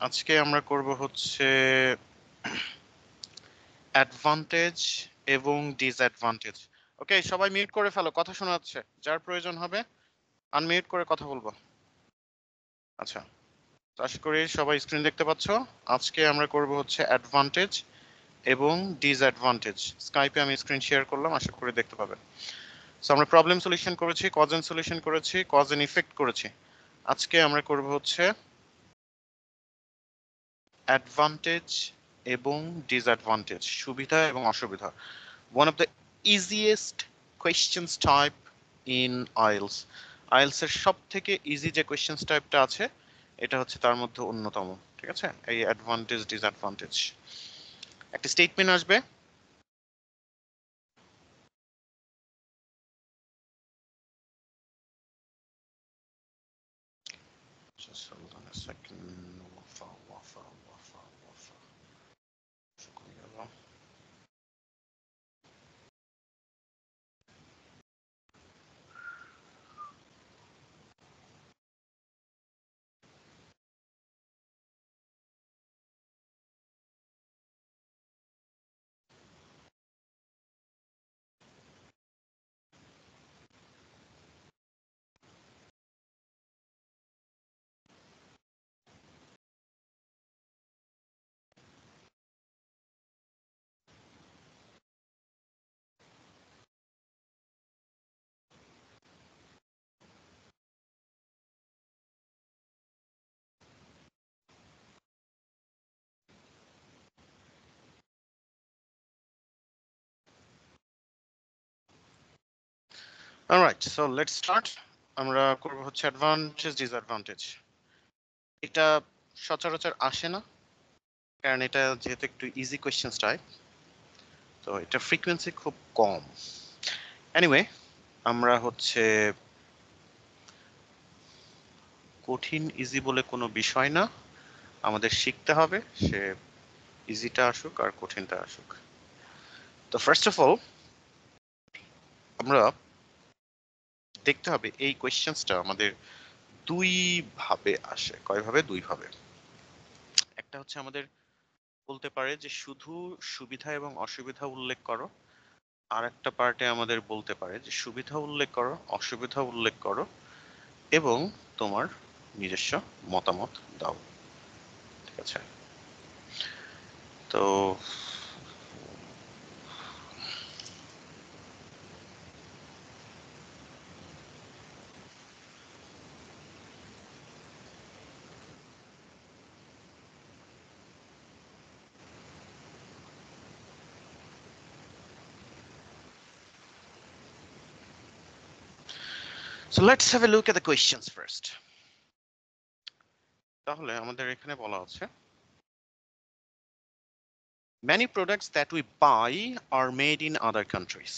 আজকে আমরা করব হচ্ছে অ্যাডভান্টেজ এবং ডিসঅ্যাডভান্টেজ। ওকে, সবাই মিউট করে ফেলো, কথা শোনা যাচ্ছে। যার প্রয়োজন হবে আনমিউট করে কথা বলবো। আচ্ছা, তো আশা করি সবাই স্ক্রিন দেখতে পাচ্ছ। আজকে আমরা করব হচ্ছে অ্যাডভান্টেজ এবং ডিসঅ্যাডভান্টেজ। স্কাইপে আমি স্ক্রিন শেয়ার করলাম, আশা করি দেখতে পাবেন। সো আমরা প্রবলেম সলিউশন করেছি, কজ এন্ড সলিউশন করেছি, কজ এন্ড ইফেক্ট করেছি। আজকে আমরা করব হচ্ছে অ্যাডভান্টেজ এবং ডিসঅ্যাডভান্টেজ, সুবিধা এবং অসুবিধা। One of the easiest questions type in IELTS. IELTS এর সব থেকে ইজি যে কোয়েশ্চেন্স টাইপটা আছে এটা হচ্ছে তার মধ্যে অন্যতম। ঠিক আছে, এই অ্যাডভান্টেজ ডিসঅ্যাডভান্টেজ। একটা স্টেটমেন্ট আসবে, just hold on a second. Wafa, wafa, wafa, wafa. শুকিয়ে গেল। Alright, so let's start. আমরা করব হচ্ছে অ্যাডভান্টেজ ডিসঅ্যাডভান্টেজ। এটা সচরাচর আসে না, কারণ এটা যেহেতু একটু ইজি কোয়েশ্চেন্স টাইপ, তো এটা ফ্রিকোয়েন্সি খুব কম। এনিওয়ে, আমরা হচ্ছে কঠিন ইজি বলে কোনো বিষয় না, আমাদের শিখতে হবে, সে ইজিটা আসুক আর কঠিনটা আসুক। তো ফার্স্ট অফ অল আমরা দেখতে হবে এই কোয়েশ্চেন্সটা আমাদের দুই ভাবে আসে। কয় ভাবে? দুই ভাবে। একটা হচ্ছে আমাদের বলতে পারে যে শুধু সুবিধা এবং অসুবিধা উল্লেখ করো, আর একটা পার্টে আমাদের বলতে পারে যে সুবিধা উল্লেখ করো, অসুবিধা উল্লেখ করো এবং তোমার নিজস্ব মতামত দাও। ঠিক আছে, তো So let's have a look at the questions first. তাহলে আমাদের এখানে বলা আছে many products that we buy are made in other countries.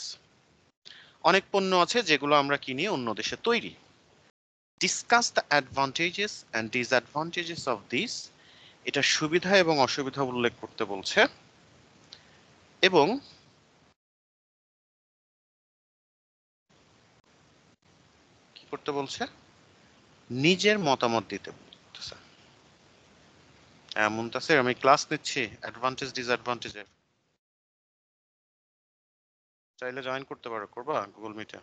অনেক পণ্য আছে যেগুলো আমরা কিনি অন্য দেশে তৈরি। Discuss the advantages and disadvantages of this. এটা সুবিধা এবং অসুবিধা উল্লেখ করতে বলছে এবং কি করতে বলছে? নিজের মতামত দিতে বলতেছে। মুনতাসির, আমি ক্লাস নিচ্ছি অ্যাডভান্টেজ ডিসঅ্যাডভান্টেজের, চাইলে জয়েন করতে পারো, করবা গুগল মিটে?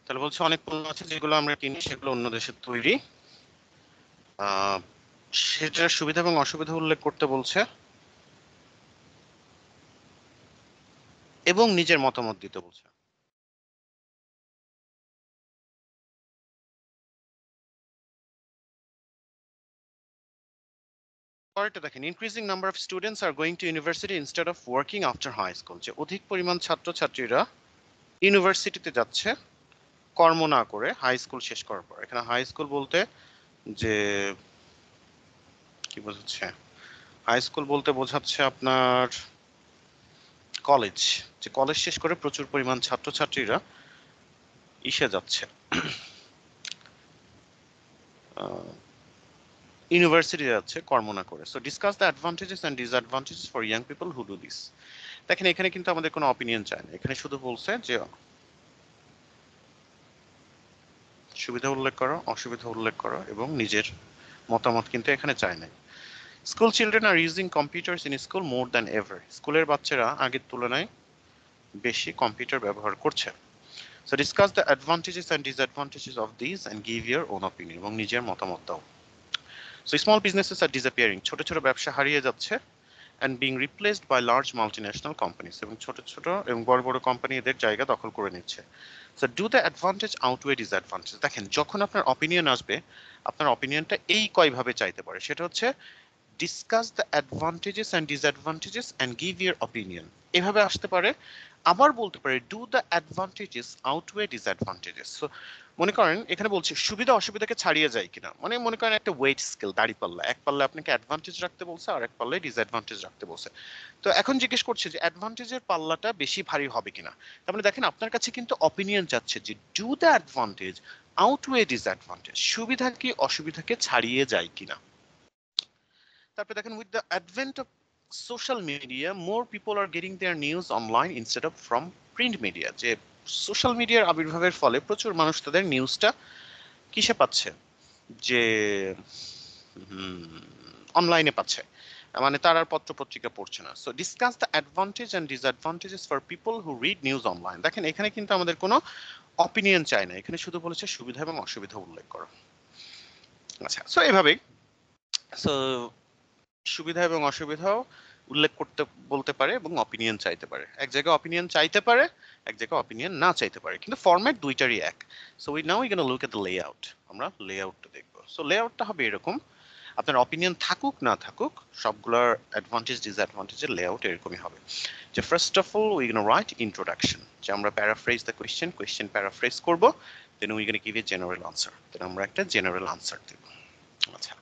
তাহলে বলছে অনেক পণ্য আছে যেগুলো আমরা কিনি সেগুলো অন্য দেশের তৈরি, সেটার সুবিধা এবং অসুবিধা উল্লেখ করতে বলছে এবং নিজের মতামত দিতে বলছে। পরেরটা দেখেন, increasing number of students are going to university instead of working after high school, যে অধিক পরিমাণ ছাত্রছাত্রীরা ইউনিভার্সিটিতে যাচ্ছে কর্ম না করে হাই স্কুল শেষ করার পর। এখানে হাই স্কুল বলতে যে কি বোঝাচ্ছে, হাই স্কুল বলতে বোঝাচ্ছে আপনার কলেজ, যে কলেজ শেষ করে প্রচুর পরিমাণ ছাত্রছাত্রীরা ইসে যাচ্ছে, ইউনিভার্সিটি যাচ্ছে কর্ম না করে। So discuss the advantages and disadvantages for young people who do this. দেখেন এখানে কিন্তু আমাদের কোনো অপিনিয়ন চায় না, এখানে শুধু বলছে যে সুবিধা উল্লেখ করো, অসুবিধা উল্লেখ করো এবং নিজের মতামত কিন্তু এখানে চায় নাই। School children are using computers in school more than ever, স্কুলের বাচ্চারা আগের তুলনায় বেশি কম্পিউটার ব্যবহার করছে। So discuss the advantages and disadvantages of this and give your own opinion, এবং নিজের মতামত দাও। সো স্মল বিজনেসেস আর ডিসঅ্যাপিয়ারিং, ছোট ছোট ব্যবসা হারিয়ে যাচ্ছে and being replaced by large multinational companies, এবং ছোট ছোট এবং বড় বড় কোম্পানি এদের জায়গা দখল করে নিচ্ছে। So do the advantage outweigh disadvantage, দেখেন যখন আপনার অপিনিয়ন আসবে আপনার অপিনিয়নটা এই কয়ভাবে চাইতে পারে, সেটা হচ্ছে discuss the advantages and disadvantages and give your opinion, এভাবে আসতে পারে। আবার বলতে পারে do the advantages outweigh disadvantages. So মনে করেন এখানে বলছে সুবিধা অসুবিধাকে ছাড়িয়ে যায় কিনা, মানে মনে করেন একটা ওয়েট স্কেল, দাড়ি পাল্লা, এক পাল্লা আপনাকে অ্যাডভান্টেজ রাখতে বলছে আর এক পাল্লায় ডিসঅ্যাডভান্টেজ রাখতে বলছে। তো এখন জিজ্ঞেস করছে যে অ্যাডভান্টেজের পাল্লাটা বেশি ভারী হবে কিনা। তার মানে দেখেন আপনার কাছে কিন্তু অপিনিয়ন যাচ্ছে যে do the advantage outweigh disadvantage, সুবিধা কি অসুবিধাকে ছাড়িয়ে যায় কিনা। তারপরে দেখেন with the advent of social media more people are getting their news online instead of from print media, যে সোশ্যাল মিডিয়ার আবির্ভাবের ফলে প্রচুর মানুষ তাদের নিউজটা কিসে পাচ্ছে, যে অনলাইনে পাচ্ছে, মানে তার আর পত্র পত্রিকা পড়ছে না। So discuss the advantage and disadvantages for people who read news online, দেখেন এখানে কিন্তু আমাদের কোনো অপিনিয়ন চাই না, এখানে শুধু বলেছে সুবিধা এবং অসুবিধা উল্লেখ করো। আচ্ছা, সো এভাবেই সো সুবিধা এবং অসুবিধাও উল্লেখ করতে বলতে পারে এবং অপিনিয়ন চাইতে পারে, এক জায়গায় অপিনিয়ন চাইতে পারে এক জায়গায় অপিনিয়ন না চাইতে পারে, কিন্তু ফরম্যাট দুইটারই এক। So we now we gonna look at the layout, আমরা লেআউটটা দেখব। সো লেআউটটা হবে এরকম, আপনার অপিনিয়ন থাকুক না থাকুক সবগুলোর অ্যাডভান্টেজ ডিসঅ্যাডভান্টেজের লেআউট এরকমই হবে। যে first of all we gonna write introduction, যে আমরা paraphrase the question, question paraphrase করব, then we gonna give a general answer, then আমরা একটা জেনারেল আনসার দেব। আচ্ছা,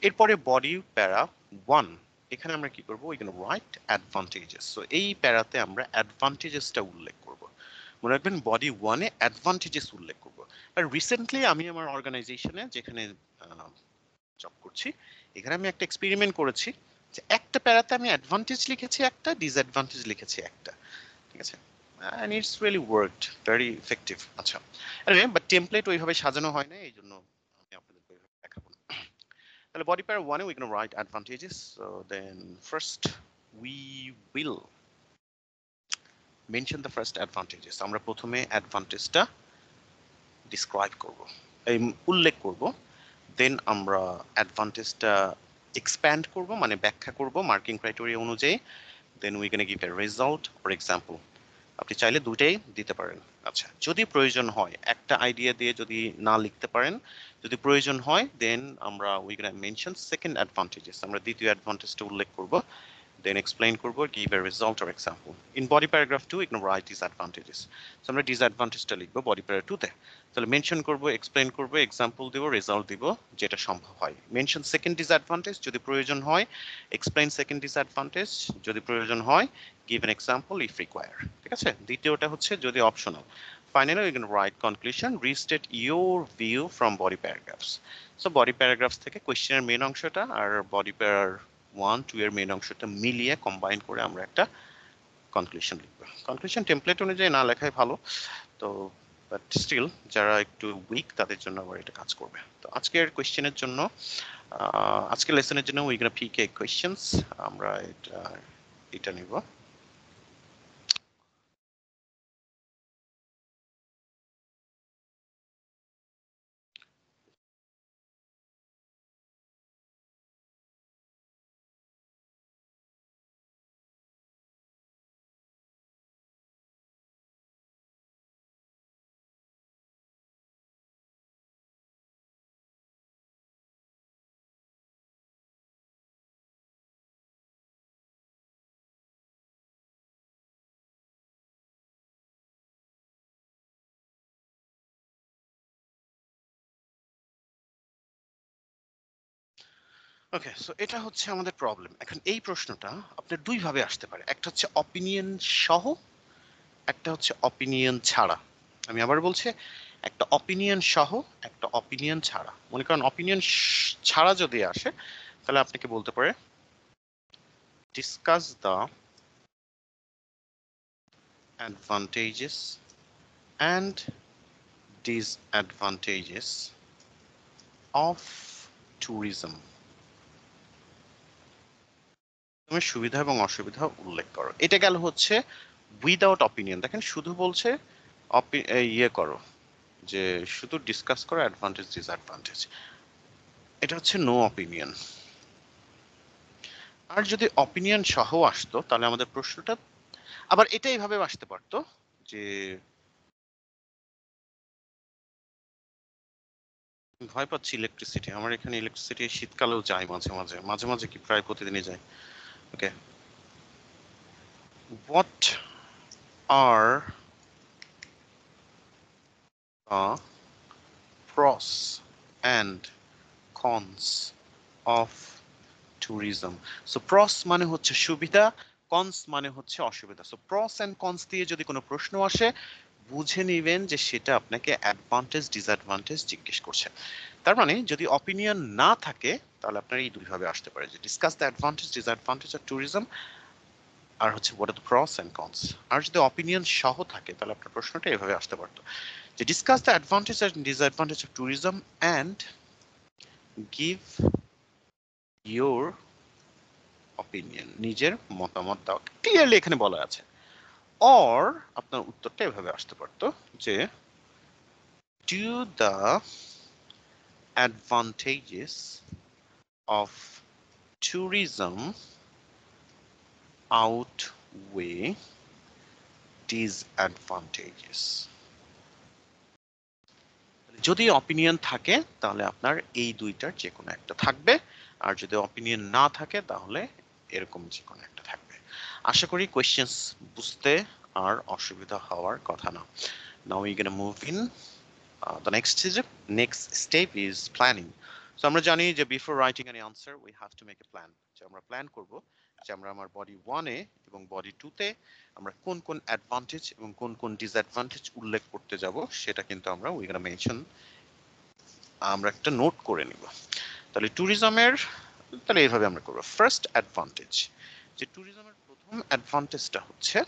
এরপরে বডি প্যারা 1, এখানে আমরা কি করব, এখানে রাইট অ্যাডভান্টেজেস। সো এই প্যারাতে আমরা অ্যাডভান্টেজেসটা উল্লেখ করব। মনে রাখবেন বডি 1-এ অ্যাডভান্টেজেস উল্লেখ করব। আর রিসেন্টলি আমি আমার অর্গানাইজেশনে যেখানে জব করছি, এখানে আমি একটা এক্সপেরিমেন্ট করেছি যে একটা প্যারাতে আমি অ্যাডভান্টেজ লিখেছি একটা, ডিসঅ্যাডভান্টেজ লিখেছি একটা, ঠিক আছে, and it's really worked very effective। আচ্ছা, বাট টেমপ্লেট ওইভাবে সাজানো হয় না, এই জন্য আমি আপনাদের ওইভাবে দেখাবো না। তাহলে body pair 1 we're going to write advantages. So then first we will mention the first advantages. আমরা প্রথমে অ্যাডভান্টেজটা ডিসক্রাইব করব, এই উল্লেখ করব, দেন আমরা অ্যাডভান্টেজটা এক্সপ্যান্ড করব, মানে ব্যাখ্যা করব মার্কিং ক্রাইটেরিয়া অনুযায়ী, then we can give a result or example. আপনি চাইলে দুটাই দিতে পারেন। আচ্ছা, যদি প্রয়োজন হয় একটা আইডিয়া দিয়ে যদি না লিখতে পারেন, যদি প্রয়োজন হয় দেন আমরা we can mention second advantages, আমরা দ্বিতীয় অ্যাডভান্টেজটা উল্লেখ করব, then explain করব, give a result or example. In body paragraph 2 we can write disadvantages, so আমরা ডিসঅ্যাডভান্টেজটা লিখব body paragraph 2 তে, তাহলে মেনশন করব, এক্সপ্লেইন করব, এক্সাম্পল দেব, রেজাল্ট দিব যেটা সম্ভব হয়। মেনশন সেকেন্ড ডিসঅ্যাডভান্টেজ যদি প্রয়োজন হয়, এক্সপ্লেইন সেকেন্ড ডিসঅ্যাডভান্টেজ যদি প্রয়োজন হয়, give an example if required, ঠিক আছে। দ্বিতীয়টা হচ্ছে যদি optional. Finally, you can write conclusion, restate your view from body paragraphs. So body paragraphs থেকে কোয়েশ্চেনের মেন অংশটা আর body pair 1-2 এর মেন অংশটা মিলিয়ে কম্বাইন করে আমরা একটা কনক্লুশন লিখব। কনক্লুশন টেমপ্লেট অনুযায়ী না লেখাই ভালো, তো বাট স্টিল যারা একটু উইক তাদের জন্য আবার এটা কাজ করবে। তো আজকের কোয়েশ্চেনের জন্য আজকের লেসনের জন্য we gonna pick a questions, আমরা এটা নিব। ওকে, সো এটা হচ্ছে আমাদের প্রবলেম। এখন এই প্রশ্নটা আপনার দুই ভাবে আসতে পারে, একটা হচ্ছে অপিনিয়ন সহ, একটা হচ্ছে অপিনিয়ন ছাড়া। আমি আবার বলছি, একটা অপিনিয়ন সহ, একটা অপিনিয়ন ছাড়া। মনে করেন অপিনিয়ন ছাড়া যদি আসে, তাহলে আপনাকে বলতে পারে discuss the advantages and disadvantages of tourism. তুমি সুবিধা এবং অসুবিধা উল্লেখ করো। এটা গেল হচ্ছে উইদাউট অপিনিয়ন। দেখেন শুধু বলছে ইয়ে করো, যে শুধু ডিসকাস করো অ্যাডভান্টেজ ডিসঅ্যাডভান্টেজ। এটা হচ্ছে নো অপিনিয়ন। আর যদি অপিনিয়ন সহ আসতো, তাহলে আমাদের প্রশ্নটা আবার এটা এইভাবে আসতে পারতো যে ভয় পাচ্ছি ইলেকট্রিসিটি, আমার এখানে ইলেকট্রিসিটি শীতকালেও যায় মাঝে মাঝে, মাঝে মাঝে কি প্রায় প্রতিদিনই যায়। Okay, what are the pros and cons of tourism? So pros মানে হচ্ছে সুবিধা, cons মানে হচ্ছে অসুবিধা। So pros and cons দিয়ে যদি কোনো প্রশ্ন আসে, বুঝে নিবেন যে সেটা আপনাকে অ্যাডভান্টেজ ডিসঅ্যাডভান্টেজ জিজ্ঞেস করছে। তার মানে যদি অপিনিয়ন না থাকে, তাহলে আপনার এই দুইভাবে আসতে পারে, যে discuss the advantage disadvantage of tourism, আর হচ্ছে what are the pros and cons. আর যদি অপিনিয়ন সহ থাকে, তাহলে আপনার প্রশ্নটা এভাবে আসতে পারতো, যে discuss the advantage and disadvantage of tourism and give your opinion, নিজের মতামত দাও। ক্লিয়ারলি এখানে বলা আছে। অর আপনার উত্তরটা এভাবে আসতে পারতো, যে do the advantages of tourism outweigh disadvantages. যদি অপিনিয়ন থাকে, তাহলে আপনার এই দুইটার যে কোনো একটা থাকবে, আর যদি অপিনিয়ন না থাকে, তাহলে এরকম যে কোনো একটা থাকবে। আশা করি কোয়েশ্চেন্স বুঝতে আর অসুবিধা হওয়ার কথা না। Now we're gonna move in. The next step is planning. So আমরা জানি যে before writing any answer we have to make a plan. যে আমরা প্ল্যান করব যে আমরা আমার বডি 1 এ এবং বডি 2 তে আমরা কোন কোন অ্যাডভান্টেজ এবং কোন কোন ডিসঅ্যাডভান্টেজ উল্লেখ করতে যাব, সেটা কিন্তু আমরা উই গোনা মেনশন, আমরা একটা নোট করে নিব। তাহলে ট্যুরিজমের, তাহলে এইভাবে আমরা করব। ফার্স্ট অ্যাডভান্টেজ, যে ট্যুরিজমের প্রথম অ্যাডভান্টেজটা হচ্ছে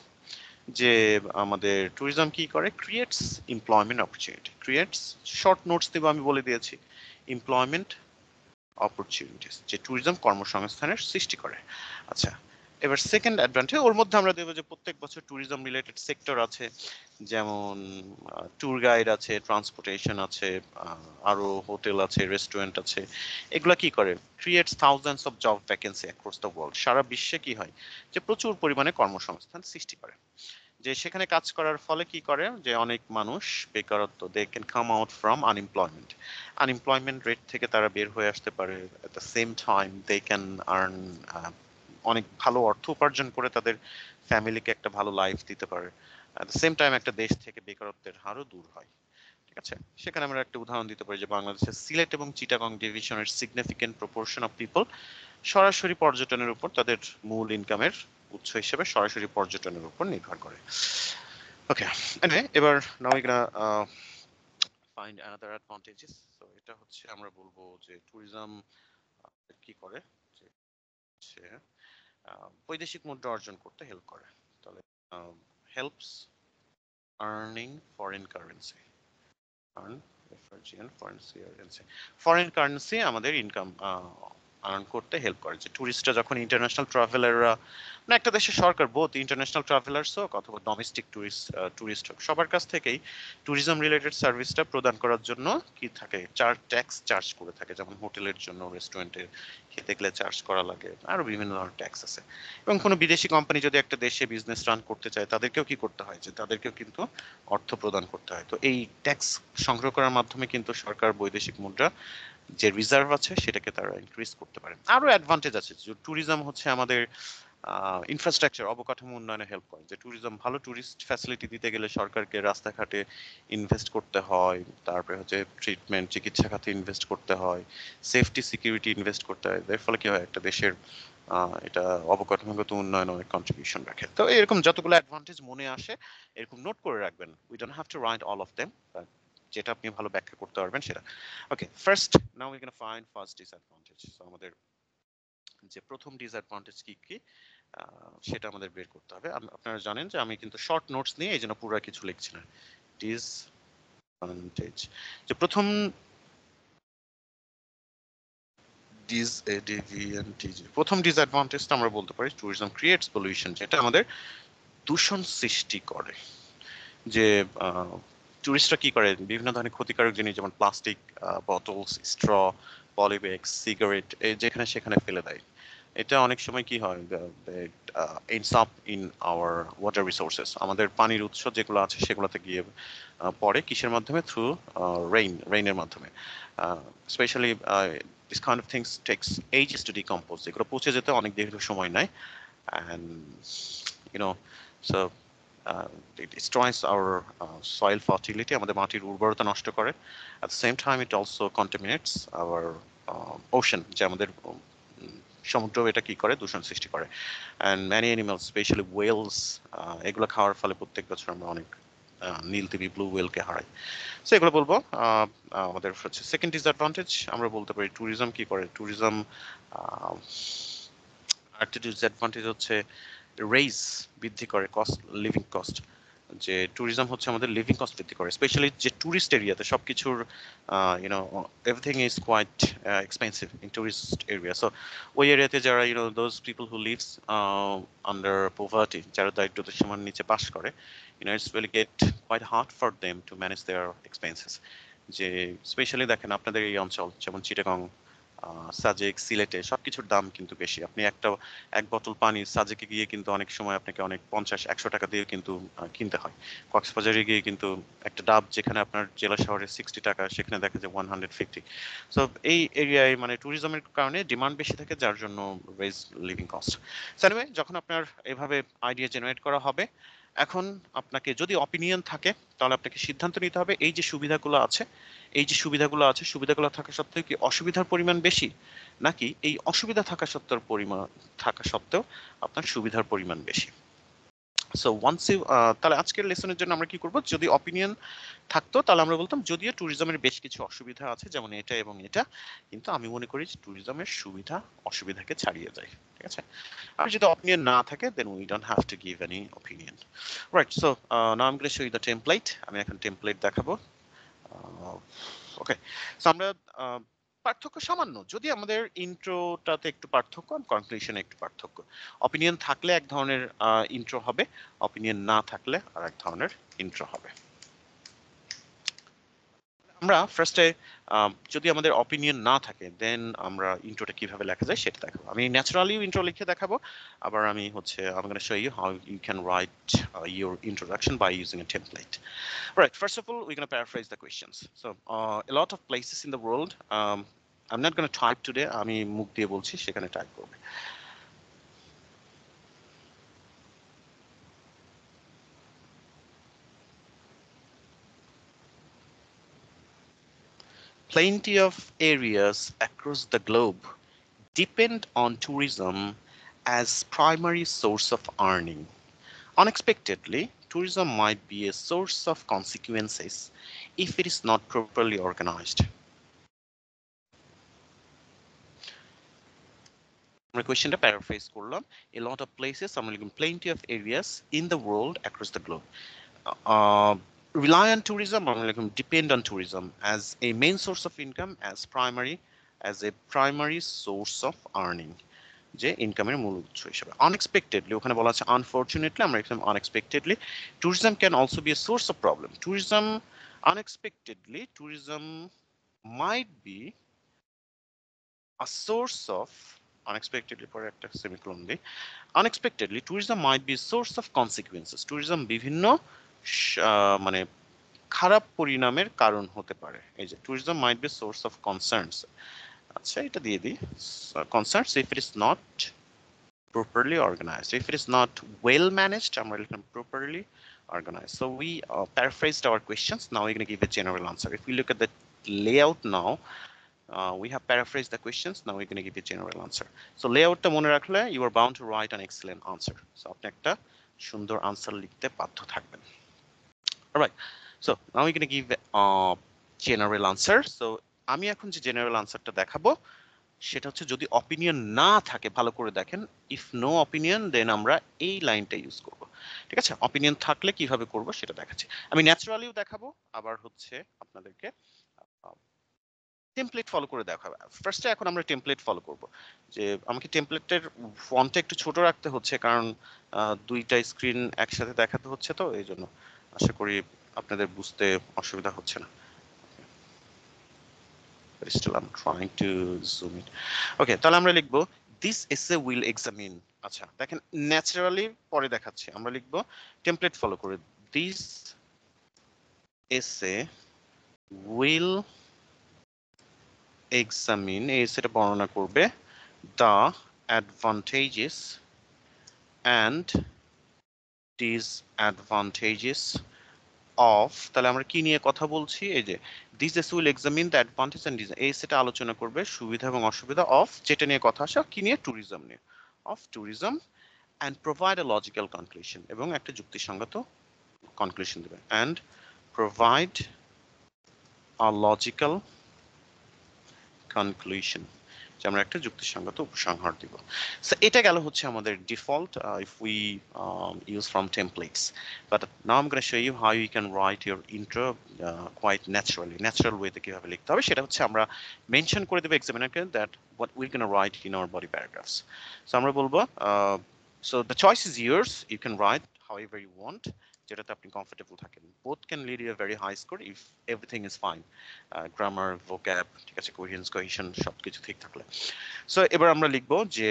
যে আমাদের ট্যুরিজম কি করে, creates employment opportunity. Creates, short notes দেব, আমি বলে দিয়েছি, এমপ্লয়মেন্ট অপরচুনিটিস, যে ট্যুরিজম কর্মসংস্থানের সৃষ্টি করে। আচ্ছা, এবার সেকেন্ড অ্যাডভান্টেজ, ওর মধ্যে আমরা দেখবো যে প্রত্যেক বছর ট্যুরিজম রিলেটেড সেক্টর আছে, যেমন ট্যুর গাইড আছে, ট্রান্সপোর্টেশন আছে, আরো হোটেল আছে, রেস্টুরেন্ট আছে। এগুলা কি করে, creates thousands of job vacancy across the world. সারা বিশ্বে কি হয়, যে প্রচুর পরিমাণে কর্মসংস্থান সৃষ্টি করে। যে সেখানে কাজ করার ফলে কি করে, যে অনেক মানুষ বেকারত্ব, they can come out from unemployment, unemployment rate থেকে তারা বের হয়ে আসতে পারে। At the same time they can earn, অনেক ভালো অর্থ উপার্জন করে তাদের ফ্যামিলিকে একটা ভালো লাইফ দিতে পারে। এট দ্য সেম টাইম একটা দেশ থেকে বেকারত্বের হারও দূর হয়। ঠিক আছে, সেখানে আমরা একটা উদাহরণ দিতে পারি যে বাংলাদেশের সিলেট এবং চিটাগং ডিভিশনের সিগনিফিকেন্ট প্রপোর্শন অফ পিপল সরাসরি পর্যটনের উপর, তাদের মূল ইনকামের উৎস হিসেবে সরাসরি পর্যটনের উপর নির্ভর করে। ওকে, এনিওয়ে, এবার নাও we gonna find another advantages. So এটা হচ্ছে আমরা বলবো যে ট্যুরিজম কি করে, যে হচ্ছে বৈদেশিক মুদ্রা অর্জন করতে হেল্প করে। তাহলে helps earning foreign currency, earn foreign currency আমাদের ইনকাম আর্ন করতে হেল্প করে। যে টুরিস্টরা যখন, ইন্টারন্যাশনাল ট্রাভেলাররা, না একটা দেশের সরকার, বোথ ইন্টারন্যাশনাল ট্রাভেলার্স হোক অথবা ডোমেস্টিক টুরিস্ট হোক, সবার কাছ থেকেই ট্যুরিজম রিলেটেড সার্ভিসটা প্রদান করার জন্য কি থাকে, ট্যাক্স চার্জ করে থাকে। যেমন হোটেলের জন্য, রেস্টুরেন্টে খেতে গেলে চার্জ করা লাগে, আরো বিভিন্ন ধরনের ট্যাক্স আছে। এবং কোনো বিদেশি কোম্পানি যদি একটা দেশে বিজনেস রান করতে চায়, তাদেরকেও কি করতে হয়, যে তাদেরকেও কিন্তু অর্থ প্রদান করতে হয়। তো এই ট্যাক্স সংগ্রহ করার মাধ্যমে কিন্তু সরকার বৈদেশিক মুদ্রা যে রিজার্ভ আছে সেটাকে তারা ইনক্রিজ করতে পারে। আরো অ্যাডভান্টেজ আছে, যে ট্যুরিজম হচ্ছে আমাদের ইনফ্রাস্ট্রাকচার অবকাঠামো উন্নয়নে হেল্প করে। যে ট্যুরিজম ভালো ট্যুরিস্ট ফ্যাসিলিটি দিতে গেলে সরকারকে রাস্তাঘাটে ইনভেস্ট করতে হয়, তারপরে হচ্ছে ট্রিটমেন্ট চিকিৎসা খাতে ইনভেস্ট করতে হয়, সেফটি সিকিউরিটি ইনভেস্ট করতে হয়। এর ফলে কি হয়, একটা দেশের এটা অবকাঠামোগত উন্নয়নে অনেক কন্ট্রিবিউশন রাখে। তো এরকম যতগুলো অ্যাডভান্টেজ মনে আসে এরকম নোট করে রাখবেন। We don't have to write all of them, যেটা আপনি ভালো ব্যাখ্যা করতে পারবেন সেটা। Okay, first now we can find first disadvantage. So আমাদের যে প্রথম ডিসঅ্যাডভান্টেজ কি কি সেটা আমাদের বের করতে হবে। আপনারা জানেন যে আমি কিন্তু শর্ট নোটস নিয়ে এই জন্য পুরো কিছু লিখছি না। ডিসঅ্যাডভান্টেজ, যে প্রথম প্রথম ডিসঅ্যাডভান্টেজটা আমরা বলতে পারি ট্যুরিজম ক্রিয়েটস পলিউশন, যেটা আমাদের দূষণ সৃষ্টি করে। যে টুরিস্টরা কি করে, বিভিন্ন ধরনের ক্ষতিকারক জিনিস যেমন plastic bottles, straw, polybag, cigarette যেখানে সেখানে ফেলে দেয়। এটা অনেক সময় কি হয়, ends up in our water resources, আমাদের পানির উৎস যেগুলো আছে সেগুলোতে গিয়ে পড়ে কিসের মাধ্যমে, থ্রু রেইনের মাধ্যমে। Specially this kind of things takes ages to decompose, এগুলো পচে যেতে অনেক দীর্ঘ সময় নেয়। And you know so it destroys our soil fertility, আমাদের মাটির উর্বরতা নষ্ট করে। At the same time it also contaminates our ocean, যে আমাদের সমুদ্র এটা কি করে, দূষণ সৃষ্টি করে। and many animals, especially whales, এগুলো খাওয়ার ফলে প্রত্যেক বছর আমরা অনেক নীলতিমি ব্লু ওয়েলকে হারাই। সো এগুলো বলবো। আমাদের হচ্ছে সেকেন্ড ডিসঅ্যাডভান্টেজ আমরা বলতে পারি ট্যুরিজম কি করে, ট্যুরিজম আরেকটা ডিসঅ্যাডভান্টেজ হচ্ছে রেইজ, বৃদ্ধি করে কস্ট, লিভিং কস্ট। যে ট্যুরিজম হচ্ছে আমাদের লিভিং কস্ট বৃদ্ধি করে, স্পেশালি যে ট্যুরিস্ট এরিয়াতে সবকিছুর you know everything is quite expensive in tourist area. So ওই এরিয়াতে যারা those people who lives under poverty, যারা দারিদ্রতা সীমার নিচে বাস করে, it's will get quite hard for them to manage their expenses. যে স্পেশালি দেখেন আপনাদের এই অঞ্চল যেমন চিটাগং, সাজেক, সিলেটে সবকিছুর দাম কিন্তু বেশি। আপনি এক বোতল পানি সাজেকে গিয়ে কিন্তু অনেক সময় আপনাকে অনেক 50-100 টাকা দিয়ে কিন্তু কিনতে হয়। কক্সবাজারে গিয়ে কিন্তু একটা ডাব যেখানে আপনার জেলা শহরে 60 টাকা, সেখানে দেখা যায় 150। সো এই এরিয়ায় মানে ট্যুরিজমের কারণে ডিমান্ড বেশি থাকে, যার জন্য রেজ লিভিং কস্ট। এনিওয়ে, যখন আপনার এভাবে আইডিয়া জেনারেট করা হবে, এখন আপনাকে যদি অপিনিয়ন থাকে তাহলে আপনাকে সিদ্ধান্ত নিতে হবে এই যে সুবিধাগুলো আছে, সুবিধাগুলো থাকা সত্ত্বেও কি অসুবিধার পরিমাণ বেশি, নাকি এই অসুবিধা থাকা সত্ত্বেও আপনার সুবিধার পরিমাণ বেশি। সো ওয়ান্স ইউ তাহলে আজকের লেসনের জন্য আমরা কি করব, যদি অপিনিয়ন থাকতো তাহলে আমরা বলতাম যদিও ট্যুরিজমের বেশ কিছু অসুবিধা আছে যেমন এটা এবং এটা, কিন্তু আমি মনে করি যে ট্যুরিজমের সুবিধা অসুবিধাকে ছাড়িয়ে যায়। ঠিক আছে, আর যদি অপিনিয়ন না থাকে then we don't have to give any opinion. Right, so now I am going to show you the template. আমি এখন টেমপ্লেট দেখাবো। ওকে, সো আমরা পার্থক্য সামান্য, যদি আমাদের ইন্ট্রোটাতে একটু পার্থক্য, কনক্লুশনে একটু পার্থক্য। অপিনিয়ন থাকলে এক ধরনের ইন্ট্রো হবে, অপিনিয়ন না থাকলে আর এক ধরনের ইন্ট্রো হবে। আমরা ফার্স্টে যদি আমাদের অপিনিয়ন না থাকে দেন আমরা ইন্ট্রোটা কিভাবে লেখা যায় সেটা দেখাবো। আমি ন্যাচারালি ইন্ট্রো লিখে দেখাবো, আবার আমি হচ্ছে I'm going to show you how you can write your introduction by using a template. Right, first of all we're going to paraphrase the questions. So a lot of places in the world, I'm not going to type today, আমি মুখ দিয়ে বলছি, সেখানে type করবে। Plenty of areas across the globe depend on tourism as primary source of earning. Unexpectedly, tourism might be a source of consequences if it is not properly organized. আমরা কোয়েশ্চেনটা paraphrase করলাম। A lot of places, আমরা লিখলাম plenty of areas in the world across the globe rely on tourism, আমরা লিখলাম depend on tourism as a main source of income, as a primary source of earning, যে ইনকামের মূল উৎস হিসেবে। Unexpectedly, ওখানে বলা আছে আনফরচুনেটলি, আমরা এখানে unexpectedly. Tourism can also B a source of problem. Tourism unexpectedly, tourism might be a source of, unexpectedly পরে একটা সেমিকোলন দিই, unexpectedly tourism might be source of consequences. Tourism বিভিন্ন মানে খারাপ পরিণামের কারণ হতে পারে। এই যে tourism might be source of concerns, আচ্ছা এটা দিয়ে দিই, concerns if it is not properly organized. If it is not well managed, আমরা লিখলাম properly organized. So we paraphrased our questions. Now we're going to give a general answer. If we look at the layout now, we have paraphrased the questions. Now we're going to give a general answer. So layoutটা মনে রাখলে you are bound to write an excellent answer. So আপনি একটা সুন্দর answer লিখতে বাধ্য থাকবেন. Alright. So now we're going to give a general answer. So আমি এখন যে general answerটা দেখাবো সেটা হচ্ছে যদি অপিনিয়ন না থাকে ভালো করে দেখেন, ইফ নো অপিনিয়ন দেন আমরা এই লাইনটা ইউজ করব। ঠিক আছে, অপিনিয়ন থাকলে কিভাবে করব সেটা দেখাচ্ছি। আমি ন্যাচারালিও দেখাবো, আবার হচ্ছে আপনাদেরকে টেমপ্লেট ফলো করে দেখাবো। ফার্স্টে এখন আমরা টেমপ্লেট ফলো করব, যে আমাকে টেমপ্লেটের ফন্টটা একটু ছোট রাখতে হচ্ছে কারণ দুইটা স্ক্রিন একসাথে দেখাতে হচ্ছে, তো এই জন্য আশা করি আপনাদের বুঝতে অসুবিধা হচ্ছে না। But still I'm trying to zoom it. Okay, তাহলে আমরা লিখবো this essay will examine. আচ্ছা দেখেন ন্যাচারালি পরে দেখাচ্ছি, আমরা লিখবো টেমপ্লেট ফলো করে this essay will examine, এই এসেটা বর্ণনা করবে the advantages and disadvantages of, তাহলে আমরা কি নিয়ে কথা বলছি, এই যে this essay will examine the advantages and disadvantages, এই সেটা আলোচনা করবে সুবিধা এবং অসুবিধা of, যেটা নিয়ে কথা আসে কি নিয়ে, ট্যুরিজম নিয়ে, of tourism, and provide a logical conclusion, এবং একটা যুক্তিসঙ্গত কনক্লুশন দেবে, and provide a logical conclusion, যে আমরা একটা যুক্তিসঙ্গত উপসংহার দিব। সো এটা গেল হচ্ছে আমাদের default if we use from templates, but now I'm going to show you how you can write your intro quite naturally, natural way তে কিভাবে লিখতে হবে সেটা হচ্ছে আমরা মেনশন করে দেব এক্সামিনারকে that what we're going to write in our body paragraphs. So আমরা বলবো so the choice is yours, you can write however you want, যেটাতে আপনি কমফোর্টেবল থাকেন। both can lead you a very high score if everything is fine, grammar, vocab, ঠিক আছে, coherence, cohesion সবকিছু ঠিক থাকলে। সো এবার আমরা লিখবো যে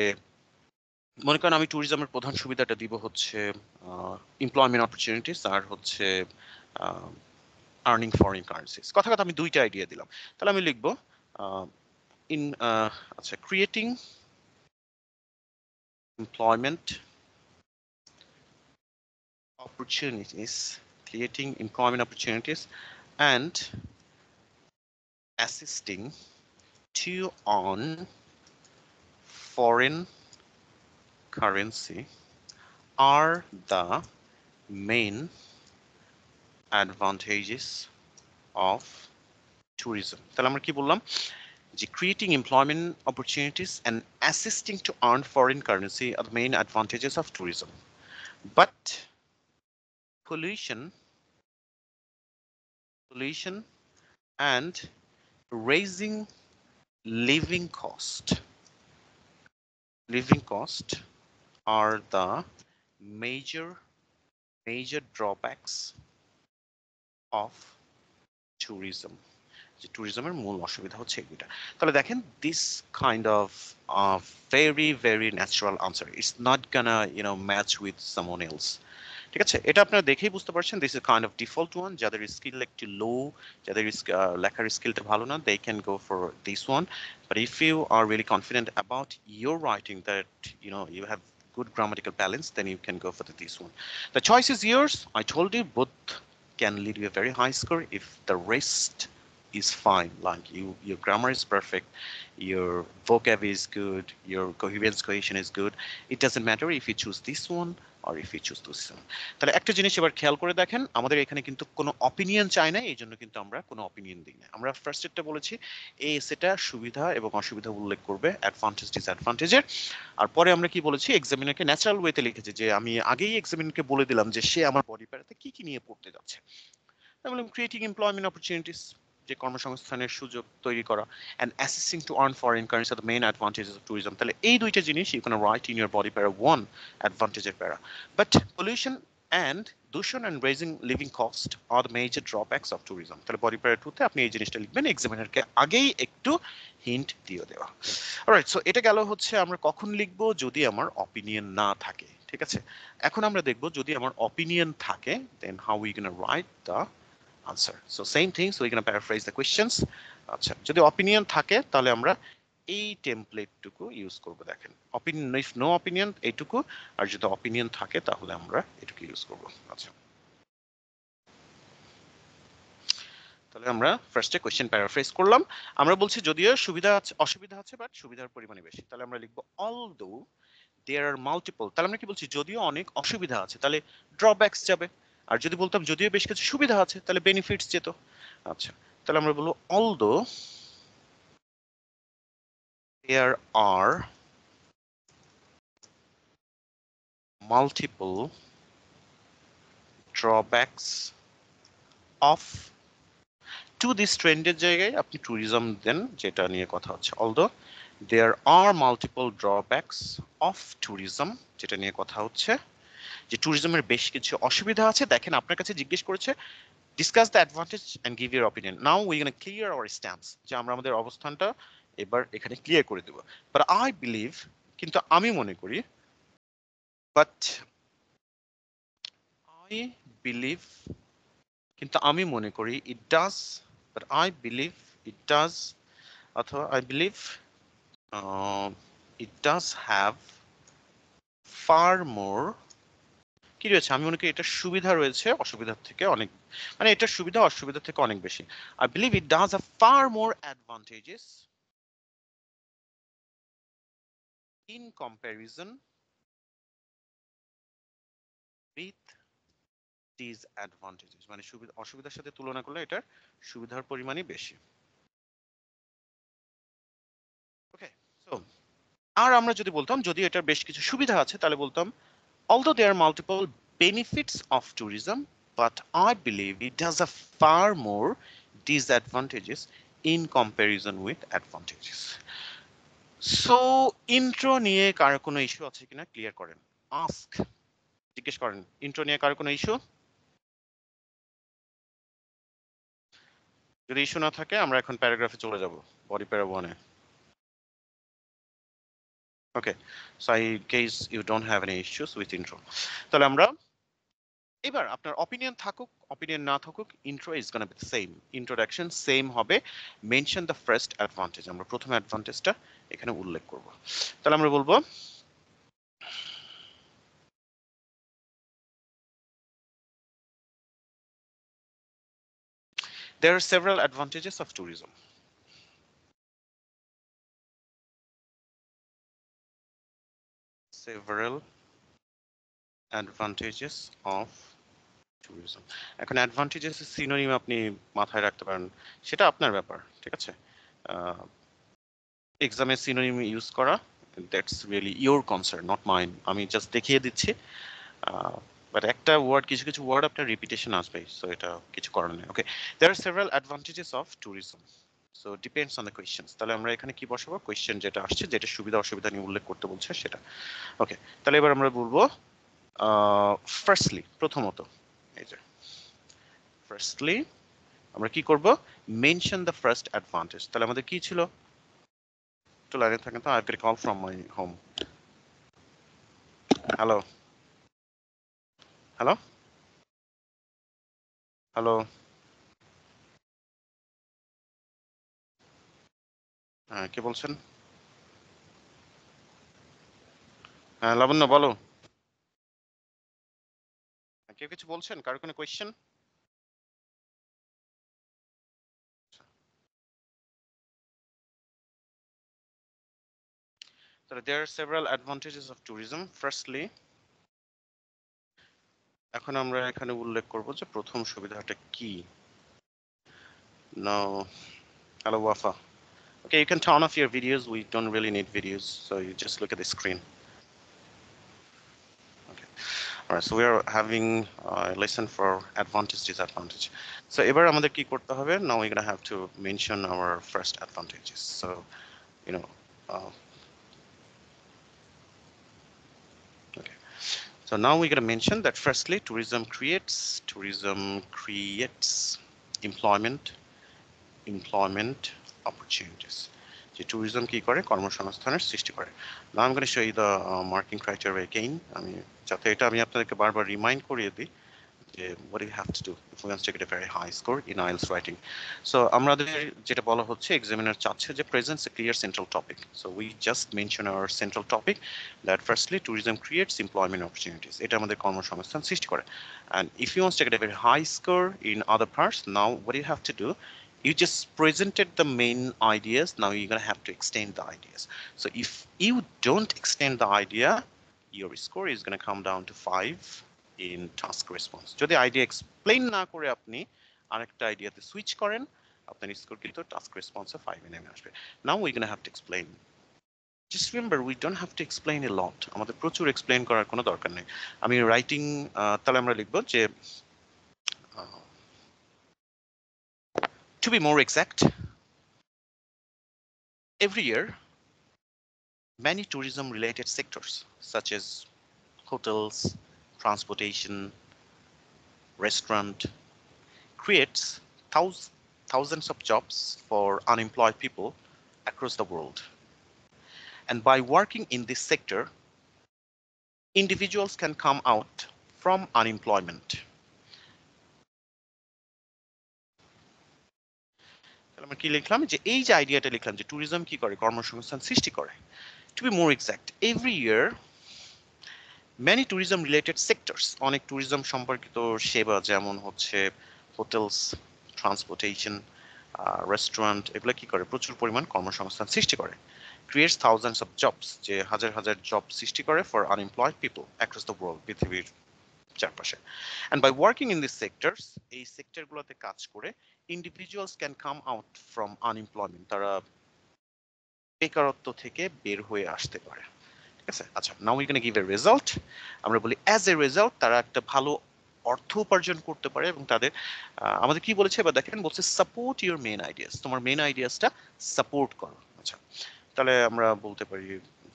মনে করেন আমি ট্যুরিজমের প্রধান সুবিধাটা দিব হচ্ছে এমপ্লয়মেন্ট অপরচুনিটিস আর হচ্ছে আর্নিং ফরেন কারেন্সিস। কথা কথা আমি দুইটা আইডিয়া দিলাম, তাহলে আমি লিখবো আচ্ছা creating employment opportunities and assisting to earn foreign currency are the main advantages of tourism. তাহলে আমরা কি বললাম, যে creating employment opportunities and assisting to earn foreign currency are the main advantages of tourism. But pollution and raising living cost are the major drawbacks of tourism. যে ট্যুরিজমের মূল অসুবিধা হচ্ছে এইটা। তাহলে দেখেন this kind of very natural answer, it's not gonna match with someone else. ঠিক আছে, এটা আপনারা দেখেই বুঝতে পারছেন this is kind of default one, যাদের স্কিল একটু লো, যাদের লেখার স্কিলটা ভালো না, they can go for this one. But if you are really confident about your writing, that you have good grammatical balance, then you can go for this one. The choice is yours. I told you both can lead you a very high score if the rest is fine, like your grammar is perfect, your vocab is good, your coherence, cohesion is good. It doesn't matter if you choose this one or if you choose this one. তাহলে একটা জিনিস এবার খেয়াল করে দেখেন, আমাদের এখানে কিন্তু কোনো অপিনিয়ন চাই না, এই জন্য কিন্তু আমরা কোনো অপিনিয়ন দিই না। আমরা ফার্স্ট এরটা বলেছি এই এসেটা সুবিধা এবং অসুবিধা উল্লেখ করবে, অ্যাডভান্টেজ ডিসঅ্যাডভান্টেজের, আর পরে আমরা কি বলেছি এক্সামিনারকে ন্যাচারাল ওয়েতে লিখেছি, যে আমি আগেই এক্সামিনারকে বলে দিলাম যে সে আমার বডি প্যারাতে কি নিয়ে পড়তে যাচ্ছে। আমি বললাম ক্রিয়েটিং এমপ্লয়মেন্ট অপরচুনিটিস, যে কর্মসংস্থানের সুযোগ তৈরি করা, and assisting to earn foreign currency are the main advantages of tourism. তাহলে এই দুইটা জিনিস you can write in your body para one advantageর para. But pollution and দূষণ and raising living cost are the major drawbacks of tourism. তাহলে body para 2 তে আপনি এই জিনিসটা লিখবেন, এক্সামিনারকে আগেই একটু হিন্ট দিয়ে দেওয়া। অলরাইট, সো এটা গেল হচ্ছে আমরা কখন লিখবো, যদি আমার অপিনিয়ন না থাকে। ঠিক আছে, এখন আমরা দেখবো যদি আমার অপিনিয়ন থাকে, then how we gonna write the answer. So same thing, so we're going to paraphrase the questions. আচ্ছা, যদি অপিনিয়ন থাকে তাহলে আমরা এই টেমপ্লেটটুকু ইউজ করব। দেখেন অপিনিয়ন, ইফ নো অপিনিয়ন এইটুকু, আর যদি অপিনিয়ন থাকে তাহলে আমরা এটুকু ইউজ করব। আচ্ছা, তাহলে আমরা ফার্স্টে কোশ্চেন প্যারাফ্রেজ করলাম। আমরা বলছি যদিও সুবিধা আছে অসুবিধা আছে, বাট সুবিধার পরিমাণে বেশি। তাহলে আমরা লিখবো অলদো দেয়ার আর মাল্টিপল। তাহলে আমরা কি বলছি, যদিও অনেক অসুবিধা আছে তাহলে ড্রব্যাকস যাবে। আর যদি বলতাম যদিও বেশ কিছু সুবিধা আছে তাহলে বেনিফিটস যেত। আচ্ছা, তাহলে আমরা বলবো although there are multiple drawbacks of to this ট্রেন্ডের জায়গায় আপনি ট্যুরিজম দেন, যেটা নিয়ে কথা হচ্ছে। although there are multiple drawbacks of tourism, যেটা নিয়ে কথা হচ্ছে যে ট্যুরিজমের বেশ কিছু অসুবিধা আছে। দেখেন আপনার কাছে জিজ্ঞেস করেছে discuss the advantage and give your opinion. Now we gonna clear our stance, যে আমরা আমাদের অবস্থানটা এবার এখানে ক্লিয়ার করে দেব। বাট আই বিলিভ, কিন্তু আমি মনে করি, বাট আই বিলিভ, কিন্তু আমি মনে করি it does, but I believe it does, অথবা I believe it does have far more, কি রয়েছে, আমি মনে করি এটার সুবিধা রয়েছে অসুবিধার থেকে অনেক, মানে এটার সুবিধা অসুবিধার থেকে অনেক বেশি। I believe it does have far more advantages in comparison with disadvantages, মানে সুবিধা অসুবিধার সাথে তুলনা করলে এটার সুবিধার পরিমাণই বেশি। ওকে, সো আর আমরা যদি বলতাম যদি এটার বেশ কিছু সুবিধা আছে তাহলে বলতাম although there are multiple benefits of tourism, but I believe it has a far more disadvantages in comparison with advantages. So intro নিয়ে কার কোনো ইস্যু আছে কিনা ক্লিয়ার করেন, আস্ক, জিজ্ঞেস করেন ইন্ট্রো নিয়ে কার কোনো ইস্যু। যদি ইস্যু না থাকে আমরা এখন প্যারাগ্রাফে চলে যাব, বডি প্যারা 1 এ। Okay, so I guess you don't have any issues with intro. তাহলে আমরা এবার আপনার অপিনিয়ন থাকুক অপিনিয়ন না থাকুক, intro is gonna be same, introduction same হবে। মেনশন দ্য ফার্স্ট অ্যাডভান্টেজ, আমরা প্রথম অ্যাডভান্টেজটা এখানে উল্লেখ করব। তাহলে আমরা বলবো there are several advantages of tourism. Several advantages of tourism. এখন অ্যাডভান্টেজেস সিনোনিম আপনি মাথায় রাখতে পারেন, সেটা আপনার ব্যাপার, ঠিক আছে। এক্সামে সিনোনিম ইউজ করা, that's really your concern, not mine. আমি জাস্ট দেখিয়ে দিচ্ছি, বাট একটা ওয়ার্ড, কিছু কিছু ওয়ার্ড আপনার রিপিটেশন আসবে, সো এটা কিছু করার নেই। Okay, there are several advantages of tourism, so depends on the questions. তাহলে আমরা এখানে কি বসাবো, কোয়েশ্চেন যেটা আসছে, যেটা সুবিধা অসুবিধা নিয়ে উল্লেখ করতে বলছে সেটা। ওকে, তাহলে এবার আমরা বলবো ফার্স্টলি, প্রথমত, এই যে ফার্স্টলি আমরা কি করব, মেনশন দ্য ফার্স্ট অ্যাডভান্টেজ। তাহলে আমাদের কি ছিল, একটু লাইনে থাকেন তো, I get call from my home. Hello hello hello, হ্যাঁ কে বলছেন? হ্যাঁ লাবণ্য বলো, কেউ কিছু বলছেন, কারো কোনো question? So there are several advantages of tourism. Firstly, এখন আমরা এখানে উল্লেখ করব যে প্রথম সুবিধাটা কি। Now, hello Wafa. Okay, you can turn off your videos. We don't really need videos, so you just look at the screen. Okay. All right. So we are having a lesson for advantage, disadvantage. So এবার আমাদের কি করতে হবে? Now we're gonna have to mention our first advantages. So, you know, okay. So now we're going to mention that firstly, tourism creates employment opportunities. যে tourism কি করে, কর্মসংস্থানের সৃষ্টি করে। Now I'm going to show you the marking criteria again, আমি যাতে এটা আমি আপনাদেরকে বারবার রিমাইন্ড করিয়ে দিই, what do you have to do if we want to get a very high score in IELTS writing? So আমাদের যেটা বলা হচ্ছে examiner চাচ্ছে যে presents a clear central topic. So we just mention our central topic that firstly tourism creates employment opportunities. এটা আমাদের কর্মসংস্থান সৃষ্টি করে. And if you want to get a very high score in other parts, now what do you have to do? You just presented the main ideas. Now you're going to have to extend the ideas. So if you don't extend the idea, your score is going to come down to 5 in task response. যদি idea explain না করে আপনি আরেকটা আইডিয়াতে switch করেন, আপনার score কিন্তু task রেসপন্সে 5 এ নেমে আসবে. নাও we gonna have to explain. Just remember, we don't have to explain a lot. আমাদের প্রচুর এক্সপ্লেইন করার কোনো দরকার নেই. আমি রাইটিং তাহলে আমরা লিখব যে to be more exact, every year many tourism related sectors such as hotels, transportation, restaurant creates thousands of jobs for unemployed people across the world. And by working in this sector, individuals can come out from unemployment. আমরা কি লিখলাম যে এই যে আইডিয়াটা লিখলাম যে tourism কি করে, কর্মসংস্থান সৃষ্টি করে. To be more exact, every year many tourism related sectors, অনেক ট্যুরিজম সম্পর্কিত সেবা যেমন হচ্ছে হোটেলস, ট্রান্সপোর্টেশন, রেস্টুরেন্ট, এগুলো কি করে প্রচুর পরিমাণ কর্মসংস্থান সৃষ্টি করে. Creates thousands of jobs, যে হাজার হাজার জব সৃষ্টি করে for unemployed people across the world, পৃথিবীর চারপাশে. And by working in these sectors, এই সেক্টরগুলোতে কাজ করে individuals can come out from unemployment, তারা বেকারত্ব থেকে বের হয়ে আসতে পারে. ঠিক আছে, আচ্ছা, now we're going to give a result. আমরা বলি as a result তারা একটা ভালো অর্থ উপার্জন করতে পারে এবং তাদের আমাদের কি বলেছে এবার দেখেন, বলছে সাপোর্ট ইউর মেইন আইডিয়াস, তোমার মেইন আইডিয়াসটা সাপোর্ট করো. আচ্ছা, তাহলে আমরা বলতে পারি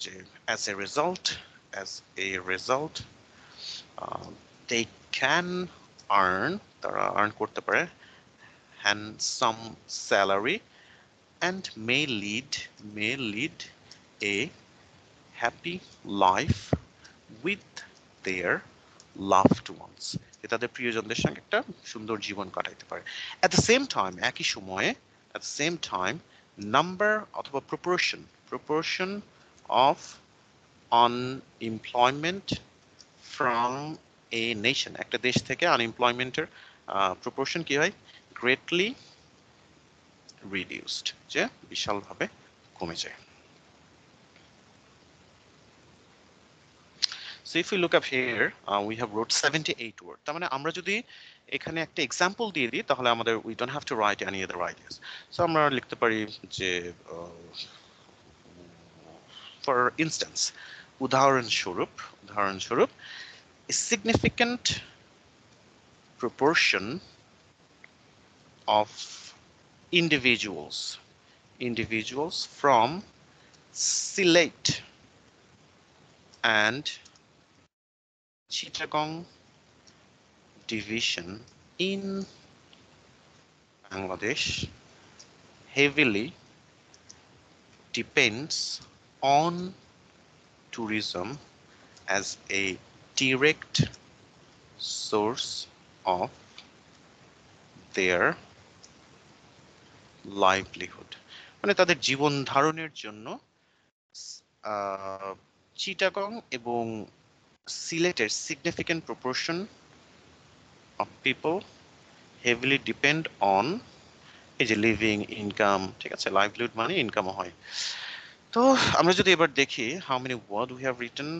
যে as a result they can earn, তারা আর্ন করতে পারে handsome salary and may lead a happy life with their loved ones, তাদের প্রিয়জনদের সঙ্গে একটা সুন্দর জীবন কাটাইতে পারে. At the same time, একই সময়ে at the same time number অথবা proportion of unemployment from a nation, একটা দেশ থেকে আনএমপ্লয়মেন্টের প্রপোর্শন কি হয়, greatly reduced, যে বিশালভাবে কমে যায়. So if we look up here, we have wrote 78 words. তার মানে আমরা যদি এখানে একটা এক্সাম্পল দিয়ে দিই তাহলে আমাদের we don't have to write any other ideas. So আমরা লিখতে পারি যে for instance, উদাহরণস্বরূপ a significant proportion of individuals from Sylhet and Chittagong division in Bangladesh heavily depends on tourism as a direct source of their livelihood. মানে তাদের জীবন ধারণের জন্য চিটাগং এবং সিলেটের significant proportion of people heavily depend on এই যে living income, ঠিক আছে, লাইভলিহুড মানে ইনকামও হয়. তো আমরা যদি এবার দেখি how many word we have written,